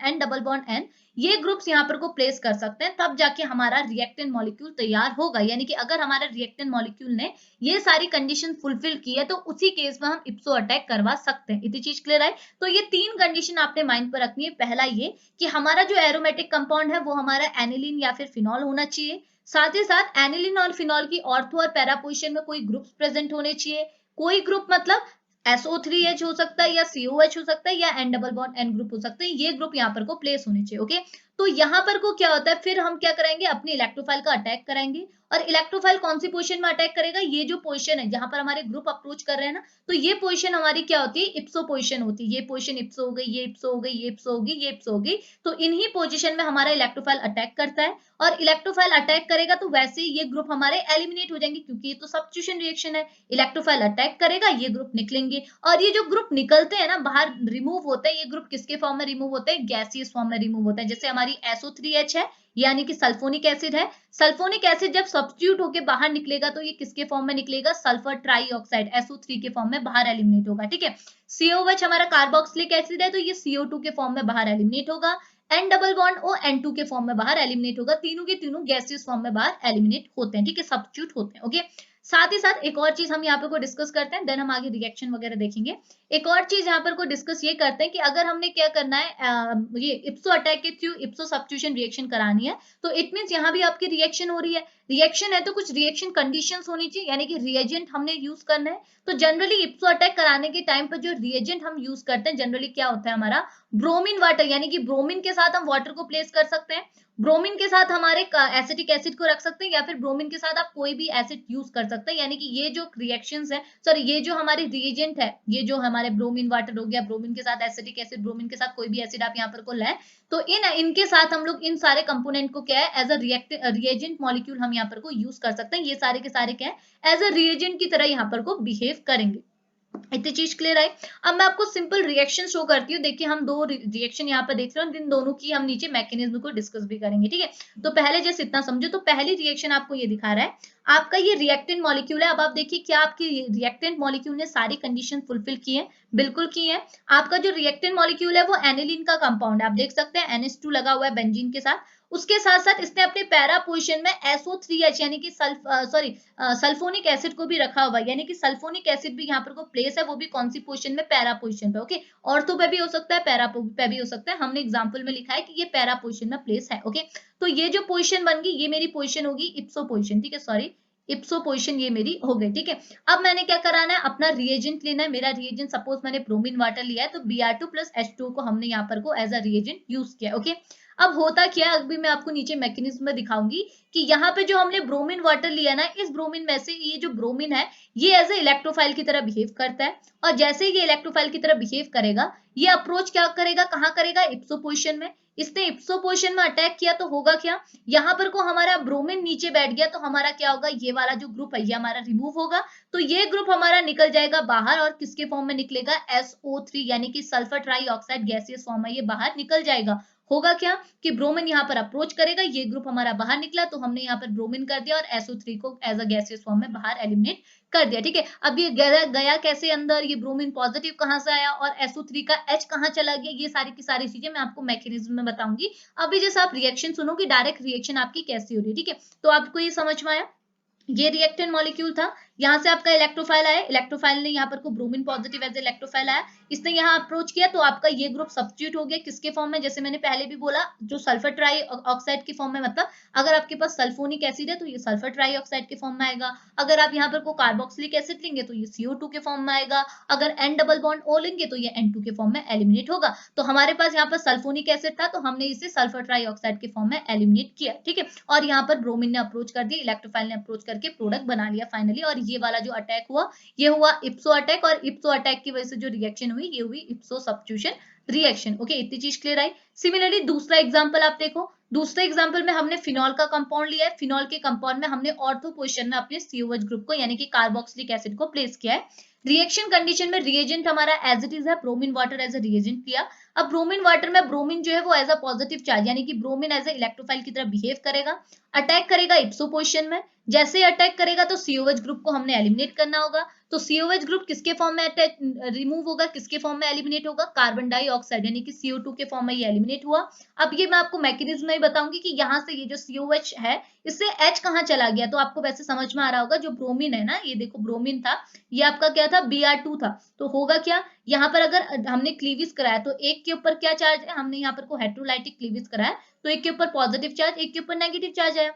N डबल बॉन्ड N, ये ग्रुप्स यहाँ पर को प्लेस कर सकते हैं, तब जाके हमारा रिएक्टेंट मॉलिक्यूल तैयार होगा। यानी कि अगर हमारा रिएक्टेंट मॉलिक्यूल ने ये सारी कंडीशन फुलफिल की है, तो उसी केस में हम इप्सो अटैक करवा सकते हैं। इतनी चीज क्लियर है। तो ये तीन कंडीशन आपने माइंड पर रखनी है। पहला ये कि हमारा जो एरोमेटिक कंपाउंड है वो हमारा एनिलीन या फिर फिनॉल होना चाहिए, साथ ही साथ एनिलीन और फिनॉल की ऑर्थो और पैरा पोजिशन में कोई ग्रुप्स प्रेजेंट होने चाहिए। कोई ग्रुप मतलब SO3H हो सकता है, या COH हो सकता है, या N double bond N group हो सकते हैं, ये ग्रुप यहाँ पर को प्लेस होने चाहिए। ओके, तो यहाँ पर को क्या होता है, फिर हम क्या करेंगे, अपनी इलेक्ट्रोफाइल का अटैक कराएंगे। और इलेक्ट्रोफाइल कौन सी पोजीशन में अटैक करेगा, ये जो पोजीशन है जहां पर हमारे ग्रुप अप्रोच कर रहे हैं ना, तो ये पोजीशन हमारी क्या होती है, इप्सो पोजीशन होती है। ये पोजीशन इप्सो हो गई, ये इप्सो हो गई, ये इप्सो होगी, ये इप्सो होगी। तो इन्हीं पोजीशन में हमारा इलेक्ट्रोफाइल अटैक करता है, और इलेक्ट्रोफाइल अटैक करेगा तो वैसे ही ये ग्रुप हमारे एलिमिनेट हो जाएंगे, क्योंकि ये तो सब्स्टिट्यूशन रिएक्शन है। इलेक्ट्रोफाइल अटैक करेगा, ये ग्रुप निकलेंगे, और ये जो ग्रुप निकलते हैं ना, बाहर रिमूव होते हैं, ये ग्रुप किसके फॉर्म में रिमूव होते हैं, गैसियस फॉर्म में रिमूव होते हैं। जैसे हमारी SO3H है, यानी कि सल्फोनिक एसिड है। सल्फोनिक एसिड जब सब्स्टिट्यूट होकर बाहर निकलेगा तो ये किसके फॉर्म में निकलेगा, सल्फर ट्राईऑक्साइड SO3 के फॉर्म में बाहर एलिमिनेट होगा। ठीक है, COH हमारा कार्बोक्सिलिक एसिड है, तो ये CO2 के फॉर्म में बाहर एलिमिनेट होगा। N double bond O N2 के फॉर्म में बाहर एलिमिनेट होगा। तीनों के तीनों गैसियस फॉर्म में बाहर एलिमिनेट होते हैं। ठीक है, सब्स्टिट्यूट होते हैं। ओके, साथ ही साथ एक और चीज हम यहाँ पे को डिस्कस करते हैं, देन हम आगे रिएक्शन वगैरह देखेंगे। एक और चीज यहाँ पर को डिस्कस ये करते हैं कि अगर हमने क्या करना है, ये इप्सो अटैक के थ्रू इप्सो सब्स्टिट्यूशन रिएक्शन करानी है, तो इट मींस यहाँ भी आपकी रिएक्शन हो रही है। रिएक्शन है तो कुछ रिएक्शन कंडीशंस होनी चाहिए, यानी कि रिएजेंट हमने यूज करना है। तो जनरली इप्सो अटैक कराने के टाइम पर जो रिएजेंट हम यूज करते हैं जनरली क्या होता है हमारा, ब्रोमीन वाटर, यानी कि ब्रोमीन के साथ हम वाटर को प्लेस कर सकते हैं, ब्रोमीन के साथ हमारे एसिटिक एसिड को रख सकते हैं, या फिर ब्रोमीन के साथ आप कोई भी एसिड यूज कर सकते हैं। यानी कि ये जो रिएक्शंस है, सॉरी ये जो हमारे रिएजेंट है, ये जो हमारे ब्रोमीन वाटर हो गया, ब्रोमीन के साथ एसिटिक एसिड, ब्रोमीन के साथ कोई भी एसिड आप यहाँ पर को लें, तो इनके साथ हम लोग इन सारे कंपोनेंट को क्या है, एज अ रिएजेंट मॉलिक्यूल हम यहाँ पर को यूज कर सकते हैं। ये सारे के सारे क्या है, एज अ रिएजेंट की तरह यहाँ पर को बिहेव करेंगे। इतनी चीज क्लियर है। अब मैं आपको सिंपल रिएक्शन शो करती हूँ। देखिए हम दो रिएक्शन यहाँ पर देख रहे हैं, इन दोनों की हम नीचे मैकेनिज्म को डिस्कस भी करेंगे। ठीक है, तो पहले जैसे इतना समझो, तो पहली रिएक्शन आपको ये दिखा रहा है, आपका ये रिएक्टेंट मॉलिक्यूल है। अब आप देखिए क्या आपकी रिएक्टेंट मॉलिक्यूल ने सारी कंडीशन फुलफिल की है, बिल्कुल की है। आपका जो रिएक्टेंट मॉलिक्यूल है वो एनिलीन का कंपाउंड है, आप देख सकते हैं NH2 लगा हुआ है बेंजीन के साथ। उसके साथ साथ इसने अपने पैरा पोजीशन में SO3H यानी कि सल्फोनिक एसिड को भी रखा हुआ है, यानी कि सल्फोनिक एसिड भी यहाँ पर को प्लेस है, वो भी कौन सी पोजीशन में, पैरा पोजीशन पे। ओके, ऑर्थो पे भी हो सकता है, पैरा पे भी हो सकता है, हमने एग्जांपल में लिखा है कि ये पैरा पोजीशन में प्लेस है। ओके, तो ये जो पोजीशन बन गई, ये मेरी पोजीशन होगी इप्सो पोजीशन। ठीक है, सॉरी इप्सो पोजिशन ये मेरी हो गई, ठीक है। अब मैंने क्या कराना है, अपना रिएजेंट लेना है। मेरा रिएजेंट सपोज मैंने ब्रोमीन वाटर लिया है, तो Br2 प्लस H2 को हमने यहाँ पर को एज अ रिएजेंट यूज किया, ओके। अब होता क्या है, अभी मैं आपको नीचे मैकेनिज्म में दिखाऊंगी कि यहाँ पे जो हमने ब्रोमीन वाटर लिया ना, इस ब्रोमीन में से ये जो ब्रोमीन है ये एज ए इलेक्ट्रोफाइल की तरह बिहेव करता है, और जैसे ही ये इलेक्ट्रोफाइल की तरह बिहेव करेगा, ये अप्रोच क्या करेगा, कहाँ करेगा, इप्सो पोजिशन में। इसने इप्सो पोजिशन में अटैक किया तो होगा क्या, यहाँ पर को हमारा ब्रोमीन नीचे बैठ गया, तो हमारा क्या होगा, ये वाला जो ग्रुप है ये हमारा रिमूव होगा, तो ये ग्रुप हमारा निकल जाएगा बाहर, और किसके फॉर्म में निकलेगा, SO3 यानी कि सल्फर ट्राईऑक्साइड गैसियस फॉर्म में ये बाहर निकल जाएगा। होगा क्या कि ब्रोमीन यहाँ पर अप्रोच करेगा, ये ग्रुप हमारा बाहर निकला, तो हमने यहाँ पर ब्रोमीन कर दिया और SO3 को एज अ गैसियस फॉर्म में बाहर एलिमिनेट कर दिया, ठीक है। अब ये गया कैसे अंदर, ये ब्रोमीन पॉजिटिव कहाँ से आया और SO3 का H कहाँ चला गया, ये सारी की सारी चीजें मैं आपको मैकेनिज्म में बताऊंगी। अभी जैसे आप रिएक्शन सुनोगे, डायरेक्ट रिएक्शन आपकी कैसी हो रही है, ठीक है। तो आपको ये समझ में आया, ये रिएक्टेंट मॉलिक्यूल था, यहाँ से आपका इलेक्ट्रोफाइल आया, इलेक्ट्रोफाइल ने यहाँ पर को ब्रोमीन पॉजिटिव एज इलेक्ट्रोफाइल आया, इसने यहाँ अप्रोच किया, तो आपका ये ग्रुप सब्स्टिट्यूट हो गया किसके फॉर्म में, जैसे मैंने पहले भी बोला, जो सल्फर ट्राई ऑक्साइड के फॉर्म में, मतलब अगर आपके पास सल्फोनिक एसिड है तो ये सल्फर ट्राई ऑक्साइड के फॉर्म में आएगा, अगर आप यहाँ पर को कार्बोक्सिलिक एसिड लेंगे तो ये CO2 के फॉर्म में आएगा, अगर N डबल बॉन्ड O लेंगे तो ये N2 के फॉर्म में एलिमिनेट होगा। तो हमारे पास यहाँ पर सल्फोनिक एसिड था, तो हमने इसे सल्फर ट्राई ऑक्साइड के फॉर्म में एलिमिनेट किया, ठीक है। और यहाँ पर ब्रोमीन ने अप्रोच कर दिया, इलेक्ट्रोफाइल ने अप्रोच करके प्रोडक्ट बना लिया फाइनली, और ये वाला जो अटैक हुआ ये हुआ इप्सो अटैक, और इप्सो अटैक की वजह से जो रिएक्शन हुई ये हुई इप्सो सब्स्टिट्यूशन रिएक्शन, ओके। इतनी चीज क्लियर आई। सिमिलरली दूसरा एग्जांपल आप देखो, दूसरे एग्जांपल में हमने फिनॉल का कंपाउंड लिया है, फिनॉल के कंपाउंड में हमने ऑर्थो पोजीशन में अपने COH ग्रुप को यानी कि कार्बोक्सिलिक एसिड को प्लेस किया है। रिएक्शन कंडीशन में रिएजेंट हमारा एज इट इज है, bromine water as a reagent लिया। अब ब्रोमीन वाटर में ब्रोमीन जो है वो एज अ पॉजिटिव चार्ज यानी कि ब्रोमीन एज अ इलेक्ट्रोफाइल की तरह बिहेव करेगा, अटैक करेगा इप्सो पोजीशन में। जैसे ही अटैक करेगा तो COH ग्रुप को हमने एलिमिनेट करना होगा, तो COH ग्रुप किसके फॉर्म में अटैक रिमूव होगा, किसके फॉर्म में एलिमिनेट होगा, कार्बन डाइऑक्साइड यानी कि CO2 के फॉर्म में ये एलिमिनेट हुआ। अब ये मैं आपको मैकेनिज्म में बताऊंगी कि यहाँ से ये जो COH है इससे H कहाँ चला गया, तो आपको वैसे समझ में आ रहा होगा, जो ब्रोमीन है ना, ये देखो ब्रोमीन था, ये आपका क्या था, Br2 था, तो होगा क्या, यहाँ पर अगर हमने क्लीविज कराया तो एक के ऊपर क्या चार्ज है, हमने यहाँ पर को हेट्रोलाइटिक क्लीविज कराया, तो एक के ऊपर पॉजिटिव चार्ज, एक के ऊपर नेगेटिव चार्ज है,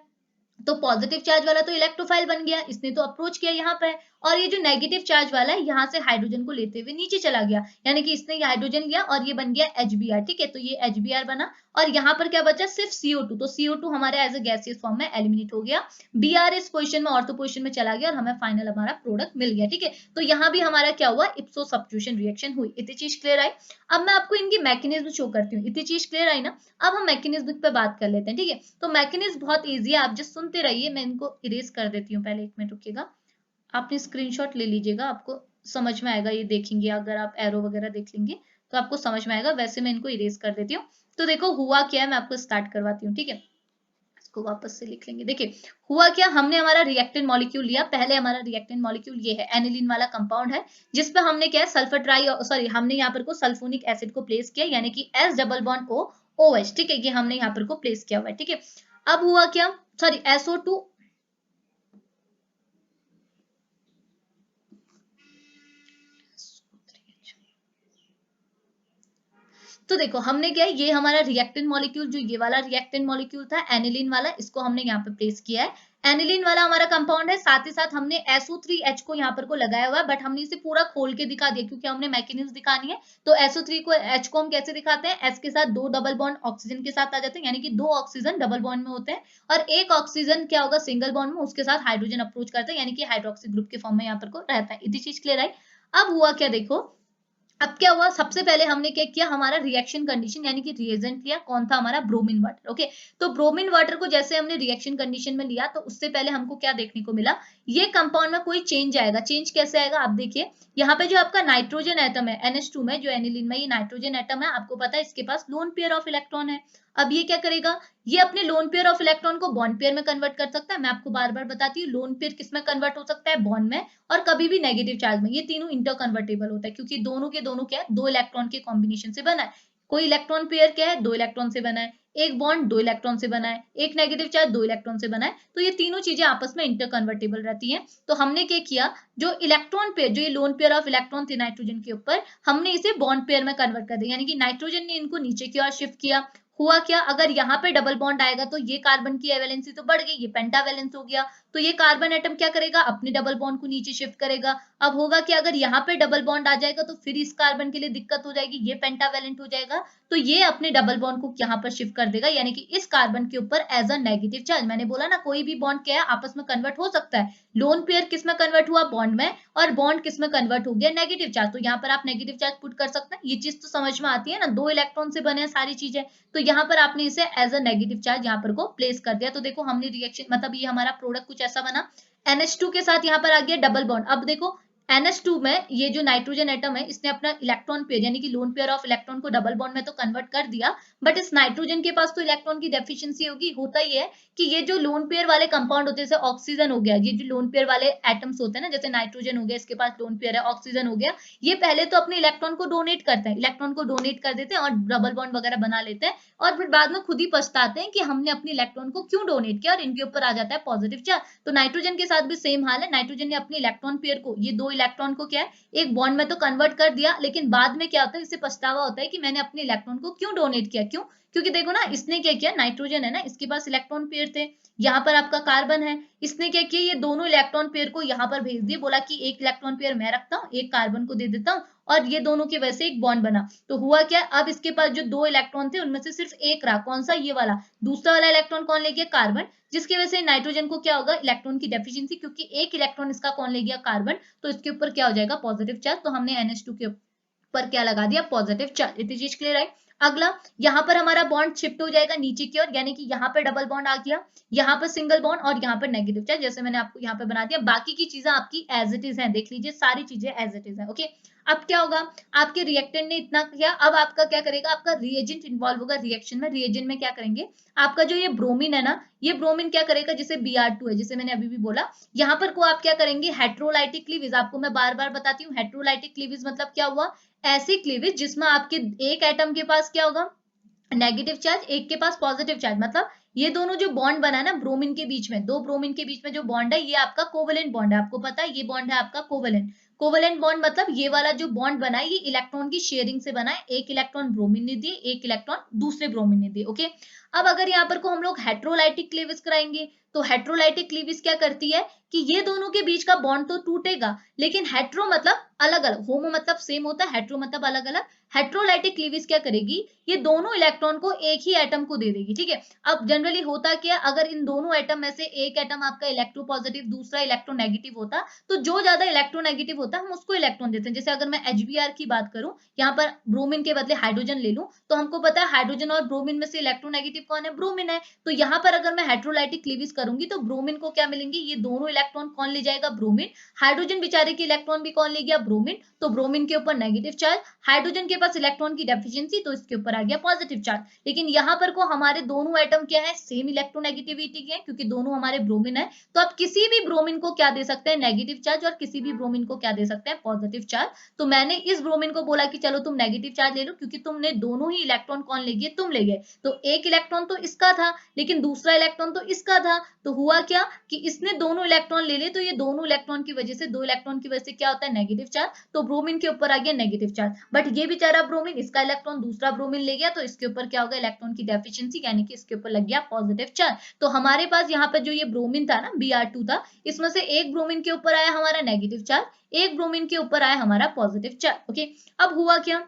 तो पॉजिटिव चार्ज वाला तो इलेक्ट्रोफाइल बन गया, इसने तो अप्रोच किया यहाँ पे, और ये जो नेगेटिव चार्ज वाला है यहाँ से हाइड्रोजन को लेते हुए नीचे चला गया, यानी कि इसने ये हाइड्रोजन लिया और ये बन गया HBr, ठीक है। तो ये HBr बना, और यहाँ पर क्या बचा, सिर्फ CO2, तो CO2 हमारे एज ए गैसियस फॉर्म में एलिमिनेट हो गया, Br इस पोजीशन में ऑर्थो पोजीशन में चला गया, और हमें फाइनल हमारा प्रोडक्ट मिल गया, ठीक है। तो यहाँ भी हमारा क्या हुआ, इप्सो सब्स्टिट्यूशन रिएक्शन हुई। इतनी चीज क्लियर आई। अब मैं आपको इनकी मैकेनिज्म शो करती हूँ, इतनी चीज क्लियर आई ना। अब हम मैकेनिज्म पे बात कर लेते हैं, ठीक है। तो मैकेनिज्म बहुत ईजी है, आप जस्ट सुनते रहिए, मैं इनको इरेज कर देती हूँ, पहले 1 मिनट रुकिएगा, आपने स्क्रीनशॉट ले लीजिएगा, आपको समझ में आएगा, ये देखेंगे अगर आप एरो वगैरह देख लेंगे तो आपको समझ में आएगा। वैसे मैं इनको इरेज कर देती हूँ। तो देखो हुआ क्या है, मैं आपको स्टार्ट करवाती हूँ, ठीक है। इसको वापस से लिख लेंगे। देखिए हुआ क्या, हमने हमारा रिएक्टेंट मॉलिक्यूल लिया, पहले हमारा रिएक्टेंट मॉलिक्यूल ये है, एनिलीन वाला कंपाउंड है, जिसपे हमने क्या है, सल्फर ट्राई सॉरी हमने यहाँ पर को सल्फोनिक एसिड को प्लेस किया, यानी कि S double bond O OH, ठीक है, ये हमने यहाँ पर को प्लेस किया हुआ है, ठीक है। अब हुआ क्या, सॉरी SO2, तो देखो हमने क्या है, ये हमारा रिएक्टेंट मॉलिक्यूल, जो ये वाला रिएक्टेंट मॉलिक्यूल था एनिलीन वाला, इसको हमने यहाँ पे प्लेस किया है। एनिलीन वाला हमारा कंपाउंड है, साथ ही साथ हमने SO3H को यहाँ पर को लगाया हुआ है, बट हमने इसे पूरा खोल के दिखा दिया क्योंकि हमने मैकेनिज्म दिखानी है। तो SO3 को H को हम कैसे दिखाते हैं, S के साथ 2 डबल बॉन्ड ऑक्सीजन के साथ आ जाते हैं, यानी कि 2 ऑक्सीजन डबल बॉन्ड में होते हैं, और एक ऑक्सीजन क्या होगा, सिंगल बॉन्ड में, उसके साथ हाइड्रोजन अप्रोच करते हैं, यानी कि हाइड्रोक्सी ग्रुप के फॉर्म में यहाँ पर को रहता है। इतनी चीज क्लियर आई। अब हुआ क्या, देखो अब क्या हुआ, सबसे पहले हमने क्या किया, हमारा रिएक्शन कंडीशन यानी कि रिएजेंट लिया, कौन था हमारा, ब्रोमीन वाटर, ओके। तो ब्रोमीन वाटर को जैसे हमने रिएक्शन कंडीशन में लिया, तो उससे पहले हमको क्या देखने को मिला, ये कंपाउंड में कोई चेंज आएगा। चेंज कैसे आएगा, आप देखिए यहाँ पे जो आपका नाइट्रोजन एटम है NH2 में, जो एनिलीन में ये नाइट्रोजन एटम है, आपको पता है इसके पास लोन पेयर ऑफ इलेक्ट्रॉन है। अब ये क्या करेगा, ये अपने लोन पेयर ऑफ इलेक्ट्रॉन को बॉन्ड पेयर में कन्वर्ट कर सकता है। मैं आपको बार बार बताती हूँ, लोन पेयर किस में कन्वर्ट हो सकता है, बॉन्ड में, और कभी भी नेगेटिव चार्ज में। ये तीनों इंटर कन्वर्टेबल होता है क्योंकि दोनों के दोनों क्या है, 2 इलेक्ट्रॉन के कॉम्बिनेशन से बना है। कोई इलेक्ट्रॉन पेयर क्या है, 2 इलेक्ट्रॉन से बना है, एक बॉन्ड 2 इलेक्ट्रॉन से बना है, एक नेगेटिव चार्ज 2 इलेक्ट्रॉन से बना है, तो ये तीनों चीजें आपस में इंटर कन्वर्टेबल रहती हैं। तो हमने क्या किया, जो इलेक्ट्रॉन पेयर, जो ये लोन पेयर ऑफ इलेक्ट्रॉन थे नाइट्रोजन के ऊपर, हमने इसे बॉन्ड पेयर में कन्वर्ट कर दिया, यानी कि नाइट्रोजन ने इनको नीचे की ओर शिफ्ट किया। हुआ क्या, अगर यहाँ पे डबल बॉन्ड आएगा तो ये कार्बन की वैलेंसी तो बढ़ गई, ये पेंटावैलेंस हो गया, तो ये कार्बन एटम क्या करेगा, अपने डबल बॉन्ड को नीचे शिफ्ट करेगा। अब होगा कि अगर यहाँ पे डबल बॉन्ड आ जाएगा तो फिर इस कार्बन के लिए दिक्कत हो जाएगी, ये पेंटावैलेंट हो जाएगा, तो ये अपने डबल बॉन्ड को यहाँ पर शिफ्ट कर देगा, यानी कि इस कार्बन के ऊपर एज अ नेगेटिव चार्ज। मैंने बोला ना कोई भी बॉन्ड क्या है आपस में कन्वर्ट हो सकता है, लोन पेयर किस में कन्वर्ट हुआ, बॉन्ड में, और बॉन्ड किस में कन्वर्ट हो गया, नेगेटिव चार्ज, तो यहाँ पर आप नेगेटिव चार्ज पुट कर सकते हैं। ये चीज तो समझ में आती है ना, 2 इलेक्ट्रॉन से बने हैं सारी चीजें, तो यहाँ पर आपने इसे एज अ नेगेटिव चार्ज यहाँ पर को प्लेस कर दिया। तो देखो हमने रिएक्शन मतलब ये हमारा प्रोडक्ट कुछ ऐसा बना, NH2 के साथ यहाँ पर आ गया डबल बॉन्ड। अब देखो NH2 में ये जो नाइट्रोजन एटम है इसने अपना इलेक्ट्रॉन पेयर यानी कि लोन पेयर ऑफ इलेक्ट्रॉन को डबल बॉन्ड में तो कन्वर्ट कर दिया, बट इस नाइट्रोजन के पास तो इलेक्ट्रॉन की डेफिशिएंसी होगी। होता ही है कि ये जो लोन पेयर वाले कंपाउंड होते हैं, जैसे ऑक्सीजन हो गया, ये जो लोन पेयर वाले एटम्स होते हैं ना, जैसे नाइट्रोजन हो गया इसके पास लोन पेयर है, ऑक्सीजन हो गया, ये पहले तो अपने इलेक्ट्रॉन को डोनेट करते हैं, इलेक्ट्रॉन को डोनेट कर देते हैं और डबल बॉन्ड वगैरह बना लेते हैं, और फिर बाद में खुद ही पछताते हैं कि हमने अपने इलेक्ट्रॉन को क्यों डोनेट किया, और इनके ऊपर आ जाता है पॉजिटिव चार्ज। तो नाइट्रोजन के साथ भी सेम हाल है, नाइट्रोजन ने अपने इलेक्ट्रॉन पेयर को, ये 2 इलेक्ट्रॉन को क्या है एक बॉन्ड में तो कन्वर्ट कर दिया, लेकिन बाद में क्या होता है, इससे पछतावा होता है कि मैंने अपने इलेक्ट्रॉन को क्यों डोनेट किया। क्यों? क्योंकि देखो ना इसने क्या किया, नाइट्रोजन है ना, इसके पास इलेक्ट्रॉन पेयर थे, यहाँ पर आपका कार्बन है, इसने क्या किया, ये दोनों इलेक्ट्रॉन पेयर को यहाँ पर भेज दिए, बोला कि एक इलेक्ट्रॉन पेयर मैं रखता हूँ, एक कार्बन को दे देता हूँ, और ये दोनों की वजह से एक बॉन्ड बना। तो हुआ क्या, अब इसके पास जो 2 इलेक्ट्रॉन थे उनमें से सिर्फ एक रहा, कौन सा, ये वाला, दूसरा वाला इलेक्ट्रॉन कौन ले गया, कार्बन, जिसकी वजह से नाइट्रोजन को क्या होगा, इलेक्ट्रॉन की डेफिशिएंसी, क्योंकि एक इलेक्ट्रॉन इसका कौन ले गया, कार्बन, तो इसके ऊपर क्या हो जाएगा, पॉजिटिव चार्ज। तो हमने NH2 के पर क्या लगा दिया, पॉजिटिव चार्ज। इतनी चीज क्लियर है। अगला, यहाँ पर हमारा बॉन्ड शिफ्ट हो जाएगा नीचे की ओर, यानी कि यहाँ पर डबल बॉन्ड आ गया, यहाँ पर सिंगल बॉन्ड और यहाँ पर नेगेटिव चार्ज, जैसे मैंने आपको यहाँ पे बना दिया। बाकी की चीजें आपकी एज इट इज है, देख लीजिए सारी चीजें एज इट इज है। ओके, अब क्या होगा, आपके रिएक्टेंट ने इतना किया, अब आपका क्या करेगा, आपका रिएजेंट इन्वॉल्व होगा रिएक्शन में। रिएजेंट में क्या करेंगे, आपका जो ये ब्रोमीन है ना, ये ब्रोमीन क्या करेगा, जैसे Br2 है, जिसे मैंने अभी भी बोला, यहाँ पर को आप क्या करेंगे, हेट्रोलाइटिक क्लीवेज, आपको मैं बार बार बताती हूँ, हेट्रोलाइटिक क्लीवेज मतलब क्या हुआ, ऐसी क्लीवेज जिसमें आपके एक एटम के पास क्या होगा, नेगेटिव चार्ज, एक के पास पॉजिटिव चार्ज, मतलब ये दोनों जो बॉन्ड बना है ना ब्रोमीन के बीच में, 2 ब्रोमीन के बीच में जो बॉन्ड है, ये आपका कोवेलेंट बॉन्ड है, आपको पता है ये बॉन्ड है आपका कोवेलेंट। कोवेलेंट बॉन्ड मतलब ये वाला जो बॉन्ड बना है ये इलेक्ट्रॉन की शेयरिंग से बना है, एक इलेक्ट्रॉन ब्रोमीन ने दिए, एक इलेक्ट्रॉन दूसरे ब्रोमीन ने दिए। ओके, अब अगर यहाँ पर को हम लोग हेट्रोलाइटिक क्लीवेज कराएंगे, तो हेट्रोलाइटिक क्लीवेज क्या करती है कि ये दोनों के बीच का बॉन्ड तो टूटेगा, लेकिन हेट्रो मतलब अलग अलग, होमो मतलब सेम होता है, हेट्रो मतलब अलग अलग, हेट्रोलाइटिक क्लीवेज क्या करेगी, ये दोनों इलेक्ट्रॉन को एक ही एटम को दे देगी। ठीक है, अब जनरली होता क्या, अगर इन दोनों एटम में से एक एटम आपका इलेक्ट्रोपॉजिटिव दूसरा इलेक्ट्रोनेगेटिव होता, तो जो ज्यादा इलेक्ट्रोनेगेटिव होता है हम उसको इलेक्ट्रॉन देते हैं। जैसे अगर मैं HBr की बात करूं, यहाँ पर ब्रोमीन के बदले हाइड्रोजन ले लूं, तो हमको पता है हाइड्रोजन और ब्रोमीन में से इलेक्ट्रोनेगेटिव कौन है, ब्रोमीन है। तो यहाँ पर अगर मैं हेट्रोलाइटिक क्लीवेज करूंगी तो ब्रोमीन को क्या मिलेंगे, ये दोनों इलेक्ट्रॉन कौन ले जाएगा, ब्रोमीन, हाइड्रोजन बेचारे के इलेक्ट्रॉन भी कौन ले गया, ब्रोमीन, तो ब्रोमीन के ऊपर नेगेटिव चार्ज, हाइड्रोजन के पास इलेक्ट्रॉन की डेफिशिएंसी, तो इसके ऊपर आ गया पॉजिटिव चार्ज। लेकिन यहाँ पर को हमारे दोनों एटम क्या है, सेम इलेक्ट्रोनेगेटिविटी के हैं, क्योंकि दोनों हमारे ब्रोमीन है, तो आप किसी भी ब्रोमीन को क्या दे सकते हैं, नेगेटिव चार्ज, और किसी भी ब्रोमीन को क्या दे सकते हैं, पॉजिटिव चार्ज। तो मैंने इस ब्रोमीन को बोला कि चलो तुम नेगेटिव चार्ज ले लो, क्योंकि तुमने दोनों ही इलेक्ट्रॉन कौन ले गए, तुम ले गए, तो एक इलेक्ट्रॉन तो इसका था लेकिन दूसरा इलेक्ट्रॉन तो इसका था, तो हुआ क्या कि इसने दोनों इलेक्ट्रॉन ले लिए, तो ये दोनों इलेक्ट्रॉन की वजह से, 2 इलेक्ट्रॉन की वजह से क्या होता है, नेगेटिव चार्ज, तो ब्रोमीन के ऊपर आ गया नेगेटिव चार्ज। बट ये बेचारा ब्रोमीन, इसका इलेक्ट्रॉन दूसरा ब्रोमीन ले गया, तो इसके ऊपर क्या होगा, इलेक्ट्रॉन की डेफिशिएंसी, यानी कि इसके ऊपर लग गया पॉजिटिव चार्ज। तो हमारे पास यहाँ पे जो ये ब्रोमीन था ना, Br2 था, इसमें से एक ब्रोमीन के ऊपर आया हमारा नेगेटिव चार्ज, एक ब्रोमीन के ऊपर आया हमारा पॉजिटिव चार्ज। ओके, अब हुआ क्या,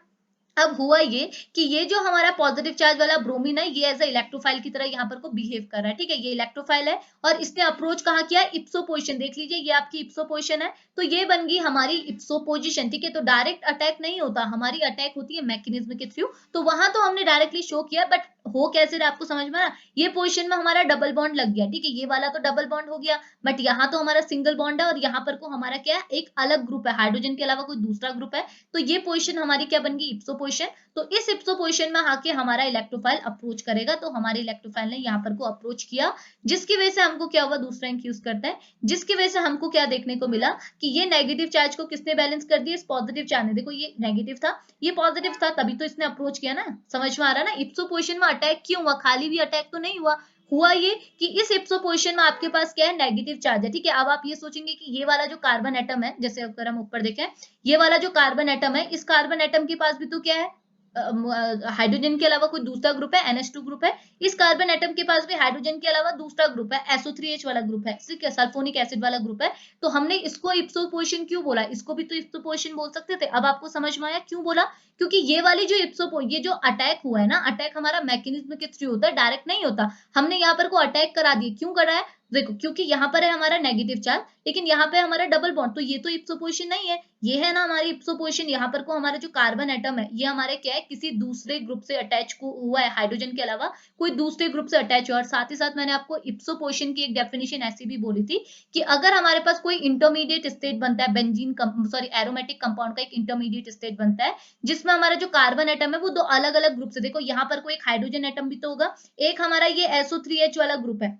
अब हुआ ये कि ये जो हमारा पॉजिटिव चार्ज वाला ब्रोमीन है, ये एज अ इलेक्ट्रोफाइल की तरह यहाँ पर को बिहेव कर रहा है। ठीक है, ये इलेक्ट्रोफाइल है और इसने अप्रोच कहाँ किया, इप्सो पोजिशन, देख लीजिए ये आपकी इप्सो पोजिशन है, तो ये बन गई हमारी इप्सो पोजिशन। ठीक है, तो डायरेक्ट अटैक नहीं होता, हमारी अटैक होती है मैकेनिज्म के थ्रू, तो वहां तो हमने डायरेक्टली शो किया, बट हो कैसे रहा आपको समझ में आ रहा, ये पोजिशन में हमारा डबल बॉन्ड लग गया। ठीक है, ये वाला तो डबल बॉन्ड हो गया, बट यहाँ तो हमारा सिंगल बॉन्ड है, और यहाँ पर को हमारा क्या है, एक अलग ग्रुप है, हाइड्रोजन के अलावा कोई दूसरा ग्रुप है, तो ये पोजिशन हमारी क्या बन गई, इप्सो पोजिशन। तो इस इप्सो पोजिशन में आके हमारा इलेक्ट्रोफाइल अप्रोच करेगा, तो हमारे इलेक्ट्रोफाइल ने यहाँ पर को अप्रोच किया, जिसकी वजह से हमको क्या हुआ, दूसरा इंक यूज करते हैं, जिसकी वजह से हमको क्या देखने को मिला कि ये नेगेटिव चार्ज को किसने बैलेंस कर दिया, इस पॉजिटिव चार्ज ने। देखो ये नेगेटिव था, ये पॉजिटिव था, तभी तो इसने अप्रोच किया ना, समझ में आ रहा है ना, इप्सो पोजिशन में अटैक क्यों हुआ, खाली भी अटैक तो नहीं हुआ, हुआ ये कि इस इप्सो पोजिशन में आपके पास क्या है, नेगेटिव चार्ज है। ठीक है, अब आप ये सोचेंगे कि ये वाला जो कार्बन एटम है, जैसे अगर हम ऊपर देखें, ये वाला जो कार्बन एटम है, इस कार्बन एटम के पास भी तो क्या है, हाइड्रोजन के अलावा कोई दूसरा ग्रुप है, NH2 ग्रुप है, इस कार्बन एटम के पास भी हाइड्रोजन के अलावा दूसरा ग्रुप है, SO3H वाला ग्रुप है, ठीक है, सल्फोनिक एसिड वाला ग्रुप है। तो हमने इसको इप्सो पोजिशन क्यों बोला, इसको भी तो इप्सो पोजिशन बोल सकते थे। अब आपको समझ में आया क्यों बोला, क्योंकि ये वाली जो ये जो अटैक हुआ है ना, अटैक हमारा मैकेनिज्म के थ्रू होता है, डायरेक्ट नहीं होता। हमने यहाँ पर को अटैक करा दिया, क्यों करा है, देखो क्योंकि यहाँ पर है हमारा नेगेटिव चार्ज, लेकिन यहाँ पे हमारा डबल बॉन्ड, तो ये तो इप्सो पोजिशन नहीं है, ये है ना हमारी इप्सो पोजिशन। यहाँ पर को हमारा जो कार्बन एटम है ये हमारे क्या है, किसी दूसरे ग्रुप से अटैच को हुआ है, हाइड्रोजन के अलावा कोई दूसरे ग्रुप से अटैच हुआ। और साथ ही साथ मैंने आपको इप्सो पोजिशन की एक डेफिनेशन ऐसी भी बोली थी कि अगर हमारे पास कोई इंटरमीडिएट स्टेट बनता है, बेंजीन सॉरी एरोमेटिक कंपाउंड का एक इंटरमीडिएट स्टेट बनता है, जिसमें हमारा जो कार्बन एटम है वो दो अलग अलग ग्रुप से, देखो यहाँ पर कोई एक हाइड्रोजन एटम भी तो होगा, एक हमारा ये SO3H वाला ग्रुप है,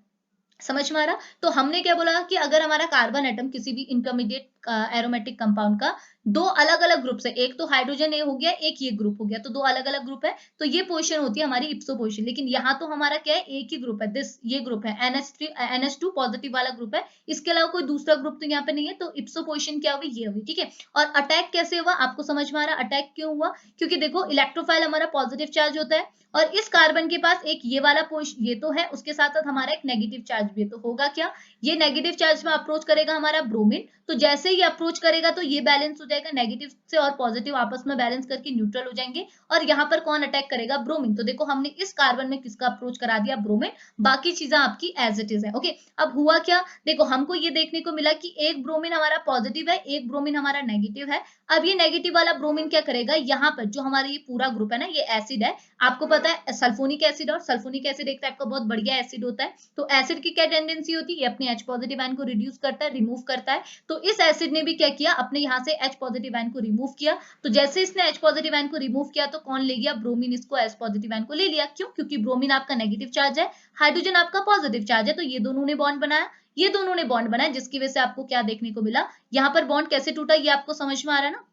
समझ में आ रहा। तो हमने क्या बोला कि अगर हमारा कार्बन एटम किसी भी इंटरमीडिएट एरोमेटिक कंपाउंड का दो अलग अलग ग्रुप से, एक तो हाइड्रोजन ए हो गया, एक ये ग्रुप हो गया, तो दो अलग अलग ग्रुप है, तो ये पोजीशन होती है हमारी इप्सो पोजीशन। लेकिन यहाँ तो हमारा क्या है, एक ही ग्रुप है, ये ग्रुप है NH2 पॉजिटिव वाला ग्रुप है, इसके अलावा कोई दूसरा ग्रुप तो यहाँ पे नहीं है, तो इप्सो पोजीशन क्या हुई, ये हुई, ठीक है। और अटैक कैसे हुआ आपको समझ में आ रहा, अटैक क्यों हुआ, क्योंकि देखो इलेक्ट्रोफाइल हमारा पॉजिटिव चार्ज होता है, और इस कार्बन के पास एक ये वाला ये तो है, उसके साथ साथ हमारा एक नेगेटिव चार्ज भी है, तो होगा क्या, ये नेगेटिव चार्ज में अप्रोच करेगा हमारा ब्रोमीन, तो जैसे ही अप्रोच करेगा तो ये बैलेंस हो जाएगा, नेगेटिव से और पॉजिटिव आपस में बैलेंस करके न्यूट्रल हो जाएंगे, और यहाँ पर कौन अटैक करेगा, ब्रोमीन। तो देखो हमने इस कार्बन में किसका अप्रोच करा दिया, ब्रोमीन, बाकी चीजें आपकी एज इट इज है, ओके। अब हुआ क्या, देखो हमको ये देखने को मिला कि एक ब्रोमीन हमारा पॉजिटिव है, एक ब्रोमीन हमारा नेगेटिव है। अब ये नेगेटिव वाला ब्रोमीन क्या करेगा, यहाँ पर जो हमारा ये पूरा ग्रुप है ना, ये एसिड है, आपको पता है सल्फोनिक एसिड, और सल्फोनिक एसिड एक टाइप का बहुत बढ़िया एसिड होता है। तो एसिड की क्या टेंडेंसी होती है, ये अपने H पॉजिटिव आयन को रिड्यूस करता है, रिमूव करता है। तो इस एसिड ने भी क्या किया, अपने यहाँ से H पॉजिटिव आयन को रिमूव किया। तो जैसे इसने H पॉजिटिव आयन को रिमूव किया तो कौन ले गया, ब्रोमीन इसको H पॉजिटिव आयन को ले लिया। क्यों, क्योंकि ब्रोमीन आपका नेगेटिव चार्ज है, हाइड्रोजन आपका पॉजिटिव चार्ज है, तो ये दोनों ने बॉन्ड बनाया, ये दोनों ने बॉन्ड बनाया, जिसकी वजह से आपको क्या देखने को मिला, यहाँ पर बॉन्ड कैसे टूटा, ये आपको समझ में आ रहा है ना।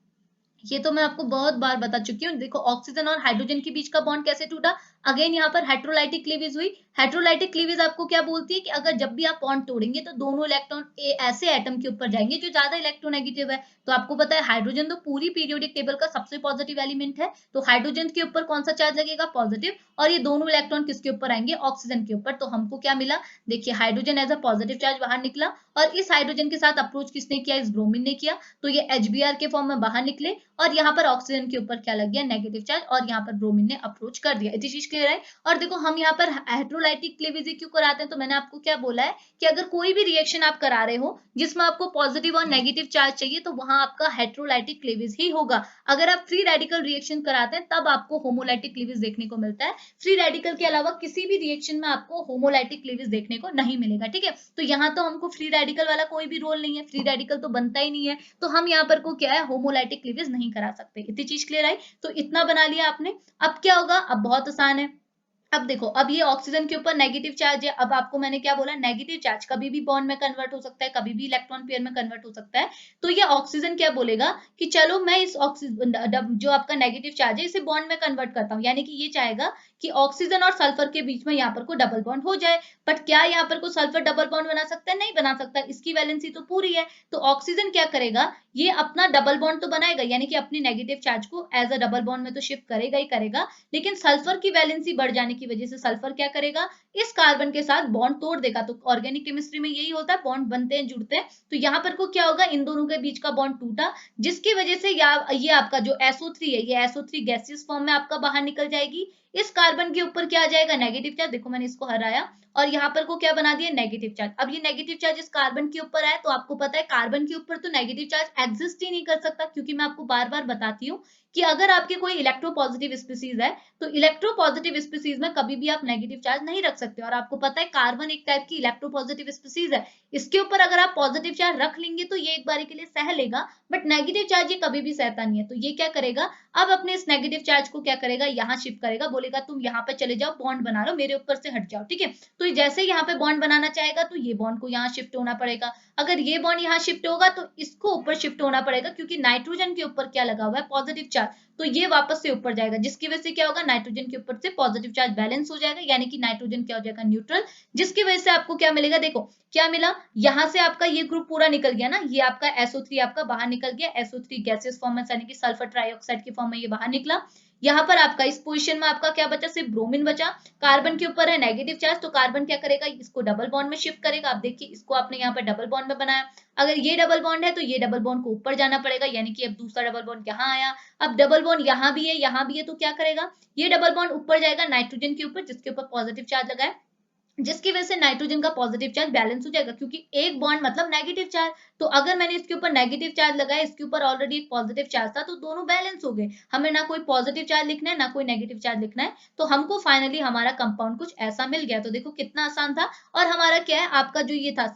ये तो मैं आपको बहुत बार बता चुकी हूँ। देखो ऑक्सीजन और हाइड्रोजन के बीच का बॉन्ड कैसे टूटा, अगेन यहाँ पर हेट्रोलाइटिक क्लीवेज हुई। हेट्रोलाइटिक क्लीवेज आपको क्या बोलती है कि अगर जब भी आप बॉन्ड तोड़ेंगे तो दोनों इलेक्ट्रॉन ऐसे एटम के ऊपर जाएंगे जो ज्यादा इलेक्ट्रोनेगेटिव है। तो आपको पता है हाइड्रोजन तो पूरी पीरियोडिक टेबल का सबसे पॉजिटिव एलिमेंट है, तो हाइड्रोजन के ऊपर कौन सा चार्ज लगेगा, पॉजिटिव, और ये दोनों इलेक्ट्रॉन किसके ऊपर आएंगे, ऑक्सीजन के ऊपर। तो हमको क्या मिला, देखिए hydrogen as a positive charge बाहर निकला, और इस हाइड्रोजन के साथ अप्रोच किसने किया, इस ब्रोमीन ने किया, तो ये HBr के फॉर्म में बाहर निकले, और यहाँ पर ऑक्सीजन के ऊपर क्या लग गया, नेगेटिव चार्ज, और यहाँ पर ब्रोमीन ने अप्रोच कर दिया। इतनी चीज क्लियर है। और देखो हम यहाँ पर हेट्रोलाइटिक क्लीवेज क्यों कराते हैं, तो मैंने आपको क्या बोला है कि अगर कोई भी रिएक्शन आप करा रहे हो जिसमें आपको पॉजिटिव और नेगेटिव चार्ज चाहिए, तो वहां आपका हेट्रोलाइटिक क्लीवेज ही होगा। अगर आप फ्री रेडिकल रिएक्शन कराते हैं तब आपको होमोलाइटिक क्लीवेज देखने को मिलता है। फ्री रेडिकल के अलावा किसी भी रिएक्शन में आपको होमोलाइटिक क्लीवेज देखने को नहीं मिलेगा, ठीक है। तो यहाँ तो हमको फ्री रेडिकल वाला कोई भी रोल नहीं है, फ्री रेडिकल तो बनता ही नहीं है, तो हम यहाँ पर को क्या है, होमोलाइटिक क्लीवेज नहीं करा सकते। इतनी चीज क्लियर आई, तो इतना बना लिया आपने। अब क्या होगा, अब बहुत आसान है। अब देखो, अब ये ऑक्सीजन के ऊपर नेगेटिव चार्ज है, अब आपको मैंने क्या बोला, नेगेटिव चार्ज कभी भी बॉन्ड में कन्वर्ट हो सकता है, कभी भी इलेक्ट्रॉन पेयर में कन्वर्ट हो सकता है। तो ये ऑक्सीजन क्या बोलेगा कि चलो मैं इस ऑक्सीजन जो आपका नेगेटिव चार्ज है इसे बॉन्ड में कन्वर्ट करता हूँ, यानी कि ये चाहेगा कि ऑक्सीजन और सल्फर के बीच में यहाँ पर को डबल बॉन्ड हो जाए। बट क्या यहाँ पर को सल्फर डबल बॉन्ड बना सकता है, नहीं बना सकता, इसकी वैलेंसी तो पूरी है। तो ऑक्सीजन क्या करेगा, ये अपना डबल बॉन्ड तो बनाएगा, यानी कि अपनी नेगेटिव चार्ज को एज अ डबल बॉन्ड में तो शिफ्ट करेगा ही करेगा, लेकिन सल्फर की वैलेंसी बढ़ जाने की वजह से सल्फर क्या करेगा, इस कार्बन के साथ बॉन्ड तोड़ देगा। तो ऑर्गेनिक केमिस्ट्री में यही होता है, बॉन्ड बनते हैं जुड़ते हैं। तो यहाँ पर को क्या होगा, इन दोनों के बीच का बॉन्ड टूटा, जिसकी वजह से ये आपका जो SO3 है, ये SO3 गैसियस फॉर्म में आपका बाहर निकल जाएगी। इस कार्बन के ऊपर क्या आ जाएगा, नेगेटिव चार्ज, देखो मैंने इसको हराया, और यहाँ पर को क्या बना दिया, नेगेटिव चार्ज। अब ये नेगेटिव चार्ज इस कार्बन के ऊपर आया, तो आपको पता है कार्बन के ऊपर तो नेगेटिव चार्ज एग्जिस्ट ही नहीं कर सकता, क्योंकि मैं आपको बार बार बताती हूँ कि अगर आपके कोई इलेक्ट्रोपॉजिटिव स्पीसीज है तो इलेक्ट्रोपॉजिटिव स्पीसीज में कभी भी आप नेगेटिव चार्ज नहीं रख सकते। और आपको पता है कार्बन एक टाइप की इलेक्ट्रोपॉजिटिव स्पीसीज है, इसके ऊपर अगर आप पॉजिटिव चार्ज रख लेंगे तो ये एक बारी के लिए सह लेगा, बट नेगेटिव चार्ज ये कभी भी सहता नहीं है। तो ये क्या करेगा, अब अपने इस नेगेटिव चार्ज को क्या करेगा, यहाँ शिफ्ट करेगा, बोलेगा तुम यहाँ पे चले जाओ, बॉन्ड बना लो, मेरे ऊपर से हट जाओ, ठीक है। तो जैसे यहाँ पे बॉन्ड बनाना चाहेगा तो ये बॉन्ड को यहाँ शिफ्ट होना पड़ेगा, अगर ये बॉन्ड यहाँ शिफ्ट होगा तो इसको ऊपर शिफ्ट होना पड़ेगा, क्योंकि नाइट्रोजन के ऊपर क्या लगा हुआ है, पॉजिटिव चार्ज, तो ये वापस से ऊपर जाएगा, जिसकी वजह से क्या होगा, नाइट्रोजन के ऊपर से पॉजिटिव चार्ज बैलेंस हो जाएगा, यानी कि नाइट्रोजन क्या हो जाएगा, न्यूट्रल, जिसकी वजह से आपको क्या मिलेगा, देखो क्या मिला, यहाँ से आपका ये ग्रुप पूरा निकल गया ना, ये आपका SO3 आपका बाहर निकल गया, SO3 गैसियस फॉर्म में, यानी कि सल्फर ट्राइऑक्साइड के फॉर्म में ये बाहर निकला। यहाँ पर आपका इस पोजीशन में आपका क्या बचा, सिर्फ ब्रोमीन बचा। कार्बन के ऊपर है नेगेटिव चार्ज, तो कार्बन क्या करेगा, इसको डबल बॉन्ड में शिफ्ट करेगा। आप देखिए इसको आपने यहाँ पर डबल बॉन्ड में बनाया। अगर ये डबल बॉन्ड है तो ये डबल बॉन्ड को ऊपर जाना पड़ेगा, यानी कि अब दूसरा डबल बॉन्ड यहाँ आया। अब डबल बॉन्ड यहाँ भी है, यहाँ भी है, तो क्या करेगा, ये डबल बॉन्ड ऊपर जाएगा नाइट्रोजन के ऊपर, जिसके ऊपर पॉजिटिव चार्ज लगा है, जिसकी वजह से नाइट्रोजन का पॉजिटिव चार्ज बैलेंस हो जाएगा, क्योंकि एक बॉन्ड मतलब नेगेटिव चार्ज। तो अगर मैंने इसके ऊपर नेगेटिव चार्ज लगाया, इसके ऊपर ऑलरेडी एक पॉजिटिव चार्ज था, तो दोनों बैलेंस हो गए। हमें ना कोई पॉजिटिव चार्ज लिखना है, ना कोई नेगेटिव चार्ज लिखना है, तो हमको फाइनली हमारा कंपाउंड कुछ ऐसा मिल गया। तो देखो कितना आसान था। और हमारा क्या है, आपका जो ये था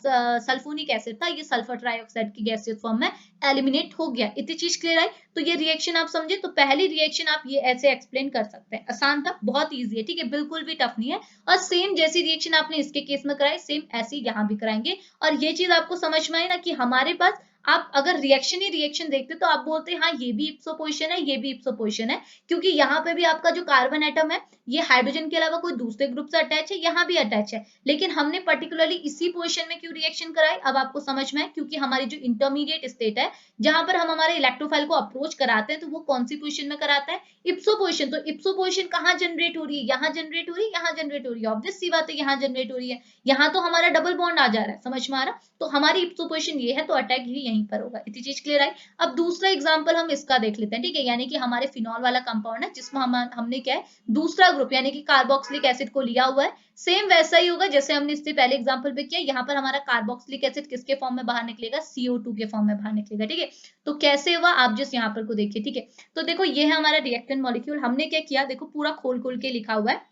सल्फोनिक एसिड था, ये सल्फर ट्राइऑक्साइड की गैसियस फॉर्म में एलिमिनेट हो गया। इतनी चीज क्लियर आई। तो ये रिएक्शन आप समझे, तो पहली रिएक्शन आप ये ऐसे एक्सप्लेन कर सकते हैं। आसान था, बहुत ईजी है, ठीक है, बिल्कुल भी टफ नहीं है। और सेम जैसी रिएक्शन आपने इसके केस में कराई, सेम ऐसी यहाँ भी कराएंगे। और ये चीज आपको समझ में आई ना, कि हमारे पास आप अगर रिएक्शन ही रिएक्शन देखते तो आप बोलते हैं हाँ ये भी इप्सो पोजिशन है, ये भी इप्सो पोजिशन है, क्योंकि यहाँ पे भी आपका जो कार्बन एटम है ये हाइड्रोजन के अलावा कोई दूसरे ग्रुप से अटैच है, यहाँ भी अटैच है। लेकिन हमने पर्टिकुलरली इसी पोजिशन में क्यों रिएक्शन कराई, अब आपको समझ में है, क्योंकि हमारी जो इंटरमीडिएट स्टेट है, जहां पर हम हमारे इलेक्ट्रोफाइल को अप्रोच कराते हैं, तो वो कौन सी पोजिशन में कराते हैं, इप्सो पोजिशन। तो इप्सो पोजिशन कहाँ जनरेट हो रही है, यहाँ जनरेट हो रही है, यहाँ जनरेट हो रही है, ऑब्वियस सी बात है यहाँ जनरेट हो रही है। यहाँ तो हमारा डबल बॉन्ड आ जा रहा है, समझ में आ रहा। तो हमारी इप्सो पोजिशन ये है, तो अटैक भी यहीं पर होगा। इतनी चीज क्लियर आई। अब दूसरा एग्जांपल हम इसका देख लेते हैं, ठीक है, यानी कि हमारे फिनॉल वाला कंपाउंड है, जिसमें हमने क्या है, दूसरा ग्रुप यानी कि कार्बोक्सिलिक एसिड को लिया हुआ है। सेम वैसा ही होगा जैसे हमने इससे पहले एग्जांपल पे किया। यहाँ पर हमारा कार्बोक्सिलिक एसिड किसके फॉर्म में बाहर निकलेगा, CO2 के फॉर्म में बाहर निकलेगा, ठीक है। तो कैसे हुआ, आप जिस यहाँ पर को देखिए, ठीक है। तो देखो ये है हमारा रिएक्टेंट मॉलिक्यूल। हमने क्या किया, देखो पूरा खोल खोल के लिखा हुआ है।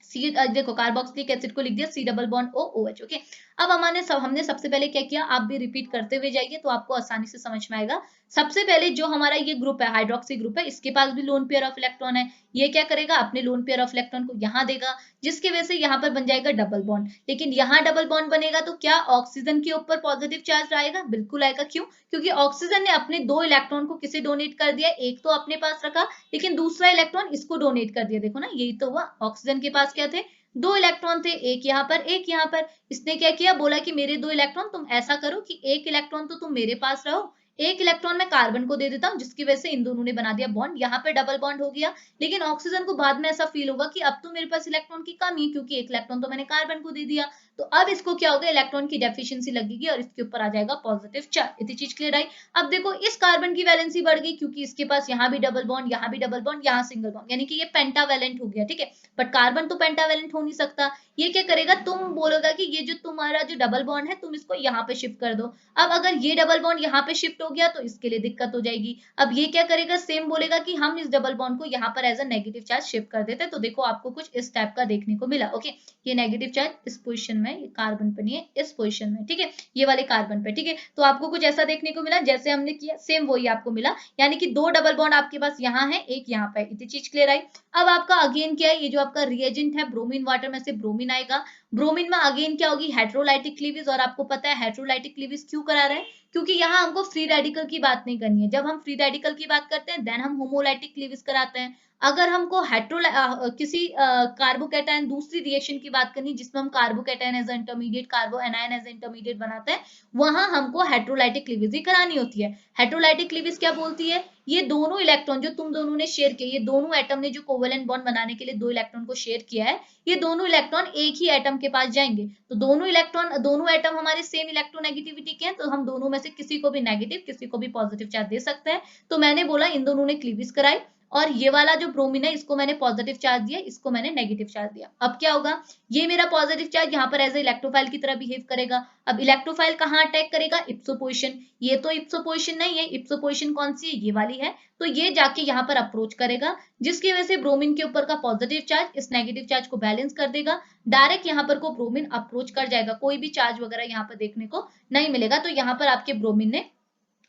सी देखो कार्बोक्सिलिक एसिड को लिख दिया C double bond OH, okay. अब हमने सबसे पहले क्या किया, आप भी रिपीट करते हुए जाइए तो आपको आसानी से समझ में आएगा। सबसे पहले जो हमारा ये ग्रुप है, हाइड्रोक्सी ग्रुप है, इसके पास भी लोन पेयर ऑफ इलेक्ट्रॉन है। ये क्या करेगा, अपने लोन पेयर ऑफ इलेक्ट्रॉन को यहाँ देगा, जिसकी वजह से यहाँ पर बन जाएगा डबल बॉन्ड। लेकिन यहाँ डबल बॉन्ड बनेगा तो क्या ऑक्सीजन के ऊपर पॉजिटिव चार्ज आएगा, बिल्कुल आएगा। क्यों, क्योंकि ऑक्सीजन ने अपने 2 इलेक्ट्रॉन को किसे डोनेट कर दिया, एक तो अपने पास रखा, लेकिन दूसरा इलेक्ट्रॉन इसको डोनेट कर दिया। देखो ना, यही तो हुआ। ऑक्सीजन के पास क्या थे, 2 इलेक्ट्रॉन थे, एक यहाँ पर एक यहाँ पर। इसने क्या किया, बोला कि मेरे 2 इलेक्ट्रॉन, तुम ऐसा करो कि एक इलेक्ट्रॉन तो तुम मेरे पास रहो, एक इलेक्ट्रॉन मैं कार्बन को दे देता हूँ, जिसकी वजह से इन दोनों ने बना दिया बॉन्ड, यहाँ पे डबल बॉन्ड हो गया। लेकिन ऑक्सीजन को बाद में ऐसा फील होगा कि अब तो मेरे पास इलेक्ट्रॉन की कमी है, क्योंकि एक इलेक्ट्रॉन तो मैंने कार्बन को दे दिया। तो अब इसको क्या होगा, इलेक्ट्रॉन की डेफिशिएंसी लगेगी और इसके ऊपर आ जाएगा पॉजिटिव चार्ज। इतनी चीज क्लियर आई। अब देखो इस कार्बन की वैलेंसी बढ़ गई, क्योंकि इसके पास यहाँ भी डबल बॉन्ड, यहाँ भी डबल बॉन्ड, यहाँ सिंगल बॉन्ड, यानी कि ये पेंटावैलेंट हो गया, ठीक है। बट कार्बन तो पेंटावैलेंट हो नहीं सकता। ये क्या करेगा, तुम बोलोगा कि ये जो तुम्हारा जो डबल बॉन्ड है, तुम इसको यहाँ पे शिफ्ट कर दो। अब अगर ये डबल बॉन्ड यहाँ पे शिफ्ट हो गया तो इसके लिए दिक्कत हो जाएगी। अब ये क्या करेगा, सेम बोलेगा कि हम इस डबल बॉन्ड को यहाँ पर as a negative charge shift कर देते हैं। तो देखो आपको कुछ इस टाइप का देखने को मिला, ओके। ये नेगेटिव चार्ज इस पोजिशन में, ये कार्बन पे नहीं है, इस पोजिशन में, ठीक है, ये वाले कार्बन पे, ठीक है। तो आपको कुछ ऐसा देखने को मिला, जैसे हमने किया सेम वही आपको मिला, यानी कि 2 डबल बॉन्ड आपके पास यहाँ है, एक यहाँ पे। इतनी चीज क्लियर आई। अब आपका अगेन क्या है, ये जो आपका रिएजेंट है, ब्रोमीन वाटर में से ब्रोमीन आएगा। ब्रोमीन में अगेन क्या होगी, हेट्रोलाइटिक क्लीवेज। और आपको पता है हेट्रोलाइटिक क्लीवेज क्यों करा रहे हैं, क्योंकि यहाँ हमको फ्री रेडिकल की बात नहीं करनी है। जब हम फ्री रेडिकल की बात करते हैं देन हम होमोलाइटिक क्लीवेज कराते हैं। अगर हमको किसी कार्बोकैटायन दूसरी रिएक्शन की बात करनी, जिसमें हम carbocation as intermediate, कार्बो anion as intermediate बनाते हैं, वहां हमको हेट्रोलाइटिक क्लीवेज ही करानी होती है। हेट्रोलाइटिक क्लीवेज क्या बोलती है, ये दोनों इलेक्ट्रॉन जो तुम दोनों ने शेयर किए, ये दोनों एटम ने जो कोवेलेंट बॉन्ड बनाने के लिए 2 इलेक्ट्रॉन को शेयर किया है, ये दोनों इलेक्ट्रॉन एक ही एटम के पास जाएंगे। तो दोनों एटम हमारे सेम इलेक्ट्रोनेगेटिविटी के हैं, तो हम दोनों में से किसी को भी नेगेटिव, किसी को भी पॉजिटिव चार्ज दे सकते हैं। तो मैंने बोला इन दोनों ने क्लीवेज कराई, और ये वाला जो ब्रोमीन है इसको मैंने पॉजिटिव चार्ज दिया, इसको मैंने नेगेटिव चार्ज दिया। अब क्या होगा, ये मेरा पॉजिटिव चार्ज यहाँ पर एज ए इलेक्ट्रोफाइल की तरह बिहेव करेगा। अब इलेक्ट्रोफाइल कहाँ अटैक करेगा, इप्सो पोजिशन। ये तो इप्सो पोजिशन नहीं है, इप्सो पोजिशन कौन सी है, ये वाली है। तो ये जाके यहाँ पर अप्रोच करेगा, जिसकी वजह से ब्रोमीन के ऊपर का पॉजिटिव चार्ज इस नेगेटिव चार्ज को बैलेंस कर देगा। डायरेक्ट यहाँ पर को ब्रोमीन अप्रोच कर जाएगा, कोई भी चार्ज वगैरह यहाँ पर देखने को नहीं मिलेगा। तो यहाँ पर आपके ब्रोमीन ने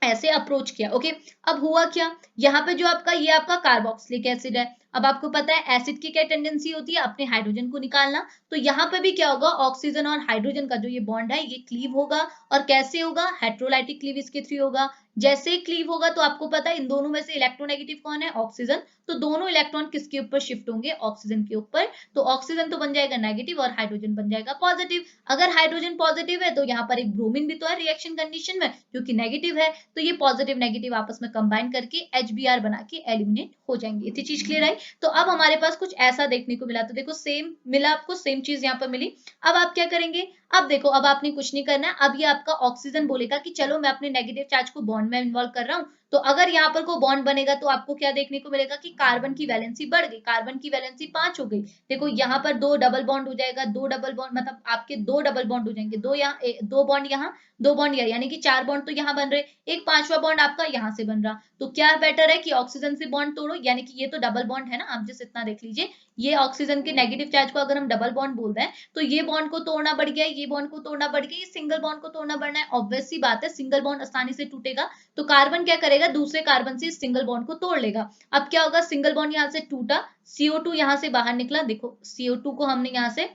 ऐसे अप्रोच किया, ओके। अब हुआ क्या, यहाँ पे जो आपका ये आपका कार्बोक्सिलिक एसिड है। अब आपको पता है एसिड की क्या टेंडेंसी होती है, अपने हाइड्रोजन को निकालना। तो यहाँ पे भी क्या होगा, ऑक्सीजन और हाइड्रोजन का जो ये बॉन्ड है ये क्लीव होगा, और कैसे होगा, हेट्रोलाइटिक क्लीवेज के थ्रू होगा। जैसे क्लीव होगा तो आपको पता है इन दोनों में से इलेक्ट्रोनेगेटिव कौन है, ऑक्सीजन, तो दोनों इलेक्ट्रॉन किसके ऊपर शिफ्ट होंगे, ऑक्सीजन के ऊपर, तो ऑक्सीजन तो बन जाएगा नेगेटिव और हाइड्रोजन बन जाएगा पॉजिटिव। अगर हाइड्रोजन पॉजिटिव है तो यहाँ पर एक ब्रोमीन भी तो है रिएक्शन कंडीशन में जो कि नेगेटिव है, तो ये पॉजिटिव नेगेटिव आपस में कंबाइन करके HBr बना के एलिमिनेट हो जाएंगे। इतनी चीज क्लियर है। तो अब हमारे पास कुछ ऐसा देखने को मिला, तो देखो सेम मिला आपको, सेम चीज यहाँ पर मिली। अब आप क्या करेंगे, अब देखो अब आपने कुछ नहीं करना है, अब ये आपका ऑक्सीजन बोलेगा कि चलो मैं अपने नेगेटिव चार्ज को बॉन्ड में इन्वॉल्व कर रहा हूँ। तो अगर यहाँ पर कोई बॉन्ड बनेगा तो आपको क्या देखने को मिलेगा कि कार्बन की वैलेंसी बढ़ गई, कार्बन की वैलेंसी 5 हो गई। देखो यहाँ पर 2 डबल बॉन्ड हो जाएगा, 2 डबल बॉन्ड मतलब आपके 2 डबल बॉन्ड हो जाएंगे, 2 यहाँ 2 बॉन्ड यहाँ 2 बॉन्ड यहाँ, यानी कि 4 बॉन्ड तो यहाँ बन रहे, एक 5वां बॉन्ड आपका यहाँ से बन रहा। तो क्या बेटर है कि ऑक्सीजन से बॉन्ड तोड़ो, यानी कि ये तो डबल बॉन्ड है ना, आप जिस इतना देख लीजिए, ये ऑक्सीजन के नेगेटिव चार्ज को अगर हम डबल बॉन्ड बोल रहे हैं तो ये बॉन्ड को तोड़ना बढ़ गया, ये बॉन्ड को तोड़ना बढ़ गया, ये सिंगल बॉन्ड को तोड़ना बढ़ना है। ऑब्वियस सी बात है, सिंगल बॉन्ड आसानी से टूटेगा, तो कार्बन क्या करेगा, दूसरे कार्बन से सिंगल बॉन्ड को तोड़ लेगा। अब क्या होगा, सिंगल बॉन्ड यहाँ से टूटा, CO2 यहाँ से बाहर निकला, देखो CO2 को हमने यहाँ से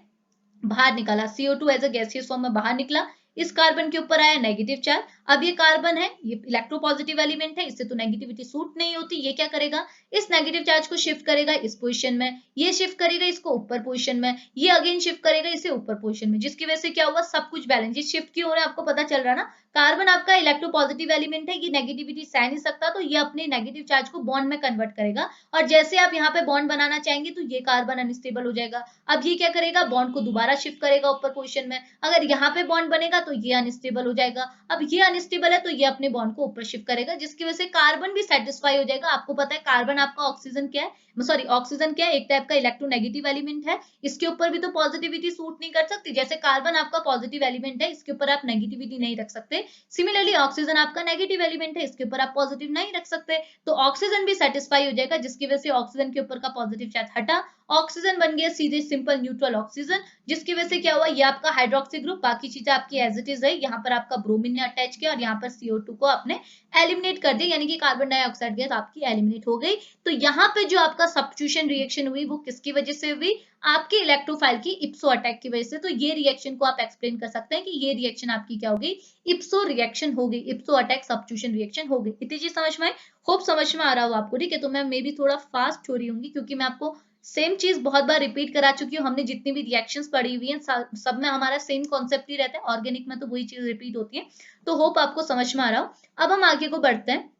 बाहर निकाला, CO2 as a gaseous form में बाहर निकला, इस कार्बन के ऊपर आया नेगेटिव चार्ज। अब ये कार्बन है, ये इलेक्ट्रोपॉजिटिव एलिमेंट है, इससे तो नेगेटिविटी सूट नहीं होती, ये क्या करेगा, इस नेगेटिव चार्ज को शिफ्ट करेगा इस पोजीशन में, ये शिफ्ट करेगा इसको ऊपर पोजीशन में, ये अगेन शिफ्ट करेगा इसे ऊपर पोजीशन में, जिसकी वजह से क्या हुआ, सब कुछ बैलेंस। ये शिफ्ट क्यों हो रहा है आपको पता चल रहा है ना, कार्बन आपका इलेक्ट्रोपॉजिटिव एलिमेंट है, ये नेगेटिविटी सह नहीं सकता, तो ये अपने नेगेटिव चार्ज को बॉन्ड में कन्वर्ट करेगा, और जैसे आप यहाँ पे बॉन्ड बनाना चाहेंगे तो ये कार्बन अनस्टेबल हो जाएगा। अब ये क्या करेगा, बॉन्ड को दोबारा शिफ्ट करेगा ऊपर पोजीशन में, अगर यहाँ पे बॉन्ड बनेगा तो ये अनस्टेबल हो जाएगा। अब ये अनस्टेबल है तो ये अपने बॉन्ड को ऊपर शिफ्ट करेगा, जिसकी वजह से कार्बन भी सेटिस्फाई हो जाएगा। आपको पता है कार्बन आपका ऑक्सीजन क्या है, सॉरी ऑक्सीजन क्या है, एक टाइप का इलेक्ट्रोनेगेटिव एलिमेंट है, इसके ऊपर भी तो पॉजिटिविटी सूट नहीं कर सकती, जैसे कार्बन आपका पॉजिटिव एलिमेंट है, इसके ऊपर आप नेगेटिविटी नहीं रख सकते। सिमिलरली ऑक्सीजन आपका नेगेटिव एलिमेंट है, इसके ऊपर आप पॉजिटिव नहीं रख सकते, तो ऑक्सीजन भी सेटिस्फाई हो जाएगा, जिसकी वजह से ऑक्सीजन के ऊपर का पॉजिटिव चार्ज हटा, ऑक्सीजन बन गया सीधे सिंपल न्यूट्रल ऑक्सीजन, जिसकी वजह से क्या हुआ, ये आपका हाइड्रोक्सी ग्रुप, बाकी चीजें आपकी एज इट इज है, यहाँ पर आपका ब्रोमीन ने अटैच किया और यहाँ पर CO2 को आपने एलिमिनेट कर दिया, यानी कि कार्बन डाइऑक्साइड गैस आपकी एलिमिनेट हो गई। तो यहाँ पे जो आपका सब्स्टिट्यूशन रिएक्शन हुई वो किसकी वजह से हुई, आपके इलेक्ट्रोफाइल की इप्सो अटैक की वजह से। तो ये रिएक्शन को आप एक्सप्लेन कर सकते हैं कि ये रिएक्शन आपकी क्या हो गई, इप्सो रिएक्शन हो गई, इप्सो अटैक सब्स्टिट्यूशन रिएक्शन हो गई। इतनी चीज समझ में, होप समझ में आ रहा हो आपको, ठीक है। तो मैं मे भी थोड़ा फास्ट हो रही होंगी क्योंकि मैं आपको सेम चीज बहुत बार रिपीट करा चुकी हूँ, हमने जितनी भी रिएक्शंस पढ़ी हुई हैं सब में हमारा सेम कॉन्सेप्ट ही रहता है, ऑर्गेनिक में तो वही चीज रिपीट होती है। तो होप आपको समझ में आ रहा हो। अब हम आगे को बढ़ते हैं।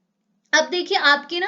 अब देखिए आपकी ना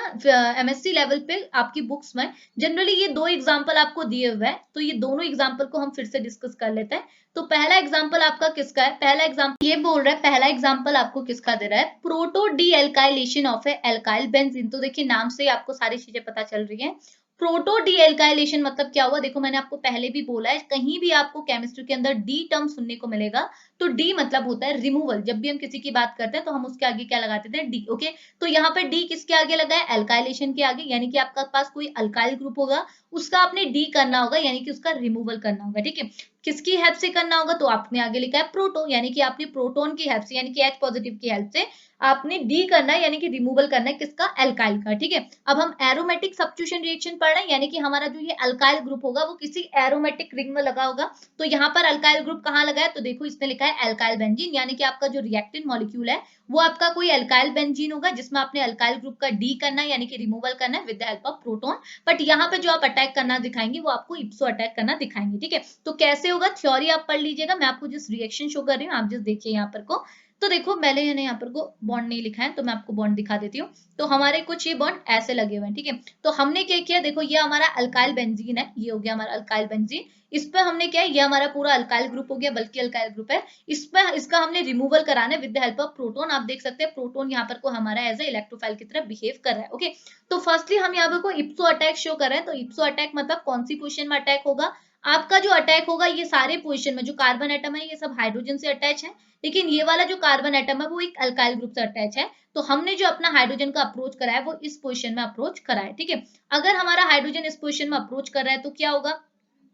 MSc लेवल पे आपकी बुक्स में जनरली ये 2 एग्जांपल आपको दिए हुए हैं, तो ये दोनों एग्जांपल को हम फिर से डिस्कस कर लेते हैं। तो पहला एग्जांपल आपका किसका है, पहला एग्जांपल ये बोल रहा है, पहला एग्जांपल आपको किसका दे रहा है, proto D alkylation of A alkyl benzene. तो देखिए नाम से आपको सारी चीजें पता चल रही हैं। प्रोटो डी एल्काइलेशन मतलब क्या हुआ, देखो मैंने आपको पहले भी बोला है, कहीं भी आपको केमिस्ट्री के अंदर डी टर्म सुनने को मिलेगा तो डी मतलब होता है रिमूवल। जब भी हम किसी की बात करते हैं तो हम उसके आगे क्या लगाते थे, डी। ओके, तो यहाँ पे डी किसके आगे लगा है, एल्काइलेशन के आगे, यानी कि आपका पास कोई अल्काइल ग्रुप होगा उसका आपने डी करना होगा, यानी कि उसका रिमूवल करना होगा, ठीक है। किसकी हेल्प से करना होगा, तो आपने आगे लिखा है प्रोटो, यानी कि आपने प्रोटोन की हेल्प से, यानी कि H पॉजिटिव की हेल्प से आपने डी करना है, यानी कि रिमूवल करना है किसका, एल्काइल का, ठीक है। अब हम एरोमेटिक सब्स्टिट्यूशन रिएक्शन पढ़ रहे हैं, यानी कि हमारा जो ये अल्काइल ग्रुप होगा वो किसी एरोमेटिक रिंग में लगा होगा। तो यहाँ पर अल्काइल ग्रुप कहाँ लगा है, तो देखो इसने लिखा है अल्काइल बेंजीन, यानी कि आपका जो रिएक्टेंट मॉलिक्यूल है वो आपका कोई अल्काइल बेंजीन होगा जिसमें आपने अल्काइल ग्रुप का डी करना है, यानी कि रिमूवल करना है with the help of proton. But यहाँ पे जो आप अटैक करना दिखाएंगे वो आपको इप्सो अटैक करना दिखाएंगे, ठीक है। तो कैसे होगा, थ्योरी आप पढ़ लीजिएगा, मैं आपको जिस रिएक्शन शो कर रही हूँ आप जिस देखिए यहाँ पर को। तो देखो मैंने यहाँ पर को बॉन्ड नहीं लिखा है तो मैं आपको बॉन्ड दिखा देती हूँ। तो हमारे कुछ ये बॉन्ड ऐसे लगे हुए हैं, ठीक है। तो हमने क्या किया, देखो ये हमारा अल्काइल बेंजीन है, ये हो गया हमारा अल्काइल बेंजीन। इस पे हमने क्या है, ये हमारा पूरा अल्काइल ग्रुप हो गया, बल्कि अल्काइल ग्रुप है। इस पे इसका हमने रिमूवल कराना है with the help of proton. आप देख सकते हैं प्रोटॉन यहाँ पर को हमारा एज ए इलेक्ट्रोफाइल की तरह बिहेव कर रहा है, ओके। तो फर्स्टली हम यहाँ पर को इप्सो अटैक शो कर रहे हैं। तो इप्सो अटैक मतलब कौन सी पोजीशन में अटैक होगा, आपका जो अटैक होगा ये सारे पोजीशन में, जो कार्बन एटम है ये सब हाइड्रोजन से अटैच है, लेकिन ये वाला जो कार्बन एटम है वो एक अल्काइल ग्रुप से अटैच है। तो हमने जो अपना हाइड्रोजन का अप्रोच करा है वो इस पोजीशन में अप्रोच करा है, ठीक है। अगर हमारा हाइड्रोजन इस पोजीशन में अप्रोच कर रहा है तो क्या होगा,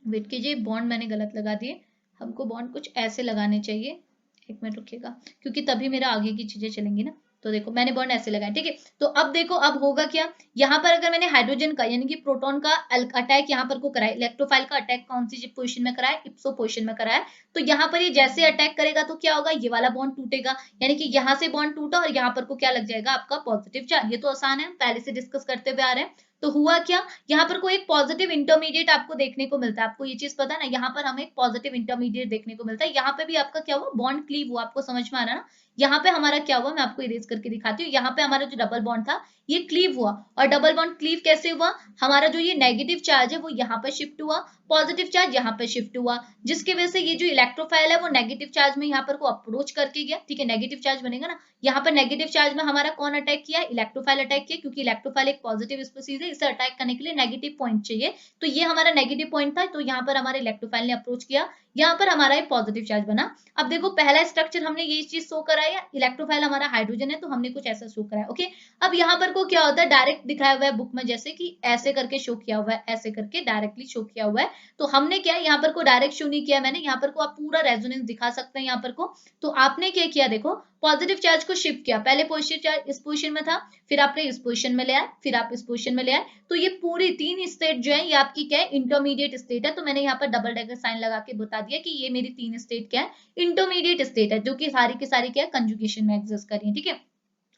वेट कीजिए, बॉन्ड मैंने गलत लगा दिए, हमको बॉन्ड कुछ ऐसे लगाने चाहिए, एक मिनट रुकिएगा क्योंकि तभी मेरा आगे की चीजें चलेंगी ना। तो देखो मैंने बॉन्ड ऐसे लगाया, ठीक है। तो अब देखो अब होगा क्या, यहाँ पर अगर मैंने हाइड्रोजन का यानी कि प्रोटॉन का अटैक यहाँ पर को कराया, इलेक्ट्रोफाइल का अटैक कौन सी पोजीशन में कराया, इप्सो पोजीशन में कराया, तो यहाँ पर ये जैसे अटैक करेगा तो क्या होगा, ये वाला बॉन्ड टूटेगा, यानी कि यहाँ से बॉन्ड टूटा और यहाँ पर को क्या लग जाएगा, आपका पॉजिटिव चार्ज। ये तो आसान है, पहले से डिस्कस करते हुए आ रहे हैं। तो हुआ क्या, यहाँ पर कोई एक पॉजिटिव इंटरमीडिएट आपको देखने को मिलता है, आपको ये चीज पता है ना, यहाँ पर हमें एक पॉजिटिव इंटरमीडिएट देखने को मिलता है। यहाँ पे भी आपका क्या हुआ, बॉन्ड क्लीव हुआ, आपको समझ में आ रहा है ना। यहाँ पे हमारा क्या हुआ, मैं आपको इरेज करके दिखाती हूँ। यहाँ पे हमारा जो डबल बॉन्ड था ये क्लीव हुआ, और डबल बॉन्ड क्लीव कैसे हुआ, हमारा जो ये नेगेटिव चार्ज है वो यहाँ पर शिफ्ट हुआ, पॉजिटिव चार्ज यहाँ पर शिफ्ट हुआ, जिसकी वजह से ये जो इलेक्ट्रोफाइल है वो नेगेटिव चार्ज में यहाँ पर को अप्रोच करके गया, ठीक है, नेगेटिव चार्ज बनेगा ना। यहाँ पर नेगेटिव चार्ज में हमारा कौन अटैक किया, इलेक्ट्रोफाइल अटैक किया, क्योंकि इलेक्ट्रोफाइल एक पॉजिटिव स्पीसीज है, इसे अटैक करने के लिए नेगेटिव पॉइंट चाहिए, तो ये हमारा नेगेटिव पॉइंट था, तो यहाँ पर हमारे इलेक्ट्रोफाइल ने अप्रोच किया, यहाँ पर हमारा एक पॉजिटिव चार्ज बना। अब देखो पहला स्ट्रक्चर हमने ये चीज शो कराया, इलेक्ट्रोफाइल हमारा हाइड्रोजन है तो हमने कुछ ऐसा शो कराया, ओके। अब यहाँ पर को क्या होता है, डायरेक्ट दिखाया हुआ है बुक में, जैसे कि ऐसे करके शो किया हुआ है, ऐसे करके डायरेक्टली शो किया हुआ है। तो हमने क्या है, यहाँ पर को डायरेक्ट शो नहीं किया मैंने, यहाँ पर को आप पूरा रेजोनेंस दिखा सकते हैं यहाँ पर को। तो आपने क्या किया, देखो पॉजिटिव चार्ज को शिफ्ट किया, पहले पॉजिटिव चार्ज इस पोजीशन में था, फिर आपने इस पोजीशन में ले आए, फिर आप इस पोजीशन में ले आए, तो ये पूरी तीन स्टेट जो है ये आपकी क्या है, इंटरमीडिएट स्टेट है। तो मैंने यहाँ पर डबल डेकर साइन लगा के बता दिया कि ये मेरी तीन स्टेट क्या है, इंटरमीडिएट स्टेट है, जो कि सारी की सारी क्या है, कंजुगेशन में एग्जिस्ट कर रही है, ठीक है।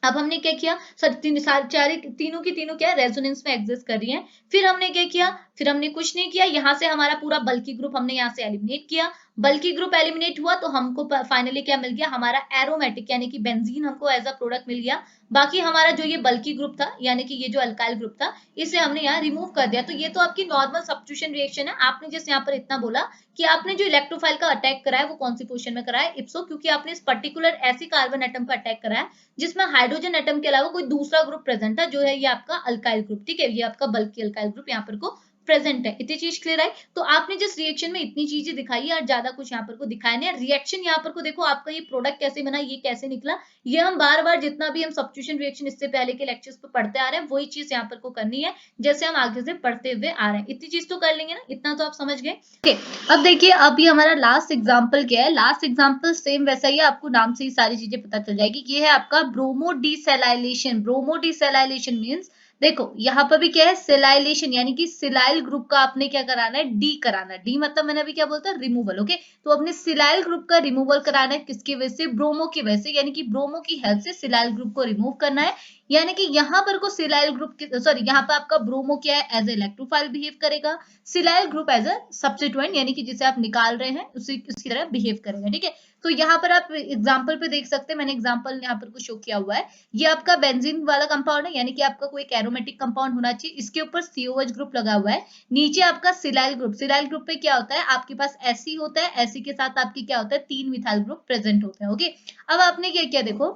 अब हमने क्या किया, सर तीनों की तीनों क्या है, रेजोनेंस में एग्जिस्ट कर रही हैं। फिर हमने क्या किया, फिर हमने कुछ नहीं किया, यहाँ से हमारा पूरा बल्कि ग्रुप हमने यहाँ से एलिमिनेट किया, बल्कि ग्रुप एलिमिनेट हुआ तो हमको फाइनली क्या मिल गया, हमारा एरोमेटिक यानी कि बेंजीन हमको एज अ प्रोडक्ट मिल गया। बाकी हमारा जो ये बल्कि ग्रुप था यानी कि ये जो अल्काइल ग्रुप था इसे हमने यहाँ रिमूव कर दिया। तो ये तो आपकी नॉर्मल सब्स्टिट्यूशन रिएक्शन है। आपने जैसे यहाँ पर इतना बोला कि आपने जो इलेक्ट्रोफाइल का अटैक करा है वो कौन सी पोजीशन में करा है, इप्सो, क्योंकि आपने इस पर्टिकुलर ऐसी कार्बन एटम पर अटैक करा है जिसमें हाइड्रोजन एटम के अलावा कोई दूसरा ग्रुप प्रेजेंट था, जो है ये आपका अल्काइल ग्रुप, ठीक है, ये आपका बल्कि अल्काइल ग्रुप यहाँ पर को प्रेजेंट है। इतनी चीज क्लियर है। तो आपने जिस रिएक्शन में इतनी चीजें दिखाई है और ज्यादा कुछ यहाँ पर को दिखाया नहीं है, रिएक्शन यहाँ पर को देखो आपका ये प्रोडक्ट कैसे बना, ये कैसे निकला, ये हम बार बार जितना भी हम सब्स्टिट्यूशन रिएक्शन इससे पहले के लेक्चर्स पे पढ़ते आ रहे हैं वही चीज यहाँ पर को करनी है, जैसे हम आगे से पढ़ते हुए आ रहे हैं। इतनी चीज तो कर लेंगे ना, इतना तो आप समझ गए। okay, अब देखिए अब ये हमारा लास्ट एग्जाम्पल क्या है, लास्ट एग्जाम्पल सेम वैसा ही है, आपको नाम से ही सारी चीजें पता चल जाएगी। ये है आपका ब्रोमो डीसेलाइलेशन। ब्रोमो डीसेलाइलेशन मीन्स देखो यहाँ पर भी क्या है, सिलाइलेशन यानी कि सिलाइल ग्रुप का आपने क्या कराना है, डी कराना है। डी मतलब मैंने अभी क्या बोलता है, रिमूवल, ओके। तो अपने सिलाइल ग्रुप का रिमूवल कराना है, किसकी वजह से, ब्रोमो की वजह से, यानी कि ब्रोमो की हेल्प से सिलाइल ग्रुप को रिमूव करना है। यानी कि यहाँ पर को सिलाइल ग्रुप सॉरी यहाँ पर आपका ब्रोमो क्या है, एज ए इलेक्ट्रोफाइल बिहेव करेगा, silyl group as a substituent यानी कि जिसे आप निकाल रहे हैं उसकी तरह बिहेव करेगा, ठीक है। तो यहाँ पर आप एग्जाम्पल पे देख सकते हैं, मैंने एग्जाम्पल यहाँ पर कुछ शो किया हुआ है। ये आपका बेंजीन वाला कंपाउंड है, यानी कि आपका कोई एरोमेटिक कंपाउंड होना चाहिए, इसके ऊपर COH ग्रुप लगा हुआ है, नीचे आपका सिलाइल ग्रुप। सिलाइल ग्रुप पे क्या होता है, आपके पास Ac होता है, Ac के साथ आपकी क्या होता है, 3 मिथाइल ग्रुप प्रेजेंट होते हैं, ओके। अब आपने क्या किया, देखो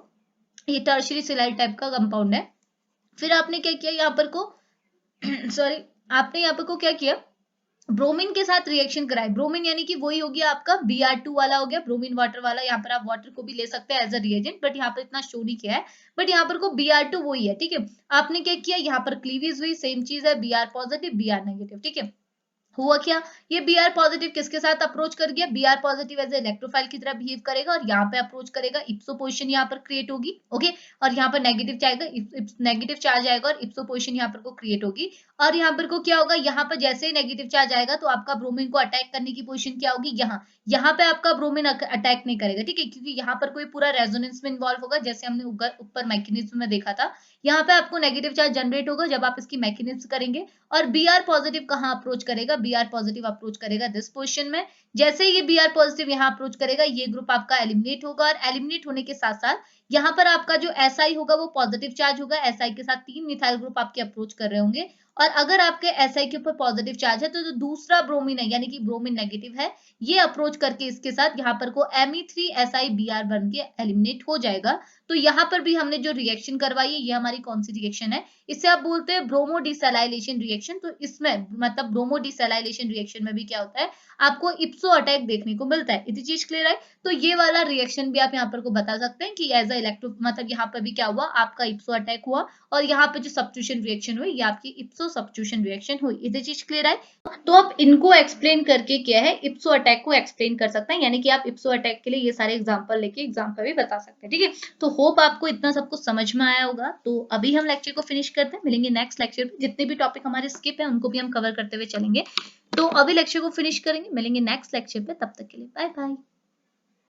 ये टर्शियरी सिलाइल टाइप का कंपाउंड है। फिर आपने क्या किया यहाँ पर को सॉरी आपने यहाँ पर को क्या किया, ब्रोमीन के साथ रिएक्शन कराए। ब्रोमीन यानी कि वही हो गया आपका Br2 वाला हो गया, ब्रोमीन वाटर वाला। यहाँ पर आप वाटर को भी ले सकते हैं एज अ रिएजेंट, बट यहाँ पर इतना शो नहीं किया है, बट यहाँ पर को Br2 वही है, ठीक है। आपने क्या किया, यहाँ पर क्लीवेज हुई, सेम चीज है, Br पॉजिटिव Br नेगेटिव, ठीक है। हुआ क्या, ये Br पॉजिटिव किसके साथ अप्रोच कर गया, Br पॉजिटिव एज इलेक्ट्रोफाइल की तरह बिहेव करेगा और यहाँ पे अप्रोच करेगा, इप्सो पोजीशन यहाँ पर क्रिएट होगी, ओके। और यहाँ पर नेगेटिव चार्ज आएगा और इप्सो पोजीशन यहाँ पर को क्रिएट होगी। और यहाँ पर को क्या होगा, यहाँ पर जैसे ही नेगेटिव चार्ज आएगा तो आपका ब्रोमीन को अटैक करने की पोजीशन क्या होगी, यहाँ पे आपका ब्रोमीन अटैक नहीं करेगा, ठीक है, क्योंकि यहाँ पर कोई पूरा रेजोनेंस में इन्वॉल्व होगा, जैसे हमने ऊपर मैकेनिज्म में देखा था। यहाँ पे आपको नेगेटिव चार्ज जनरेट होगा जब आप इसकी मैकेनिज्म करेंगे। और Br पॉजिटिव कहाँ अप्रोच करेगा, Br पॉजिटिव अप्रोच करेगा दिस पोजीशन में। जैसे ये Br पॉजिटिव यहाँ अप्रोच करेगा, ये ग्रुप आपका एलिमिनेट होगा, और एलिमिनेट होने के साथ साथ यहाँ पर आपका जो Si होगा वो पॉजिटिव चार्ज होगा, Si के साथ 3 मिथाइल ग्रुप आपके अप्रोच कर रहे होंगे। और अगर आपके Si के ऊपर पॉजिटिव चार्ज है तो जो दूसरा ब्रोमीन है यानी कि ब्रोमीन नेगेटिव है, ये अप्रोच करके इसके साथ यहाँ पर को Me3SiBr बन के एलिमिनेट हो जाएगा। तो यहाँ पर भी हमने जो रिएक्शन करवाई है ये हमारी कौन सी रिएक्शन है, इसे आप बोलते हैं ब्रोमो डिसैलाइलेशन रिएक्शन। तो इसमें मतलब ब्रोमो डिसैलाइलेशन रिएक्शन में भी क्या होता है, आपको इप्सो अटैक देखने को मिलता है। इतनी चीज क्लियर है। तो ये वाला रिएक्शन भी आप यहाँ पर को बता सकते हैं कि एज अ इलेक्ट्रो मतलब यहाँ पर भी क्या हुआ, आपका इप्सो अटैक हुआ, और यहाँ पे जो सब्स्टिट्यूशन रिएक्शन हुई ये आपकी इप्सो सब्स्टिट्यूशन रिएक्शन हुई। इतनी चीज क्लियर है। तो आप इनको एक्सप्लेन करके क्या है, इप्सो अटैक को एक्सप्लेन कर सकते हैं, यानी कि आप इप्सो अटैक के लिए ये सारे एग्जांपल लेके एग्जाम पर भी बता सकते हैं, ठीक है। तो होप आपको इतना सब कुछ समझ में आया होगा। तो अभी हम लेक्चर को फिनिश करते हैं, मिलेंगे नेक्स्ट लेक्चर में। जितने भी टॉपिक हमारे स्किप है उनको भी हम कवर करते हुए चलेंगे। तो अभी लेक्चर को फिनिश करेंगे, मिलेंगे नेक्स्ट लेक्चर पे। तब तक के लिए बाय बाय।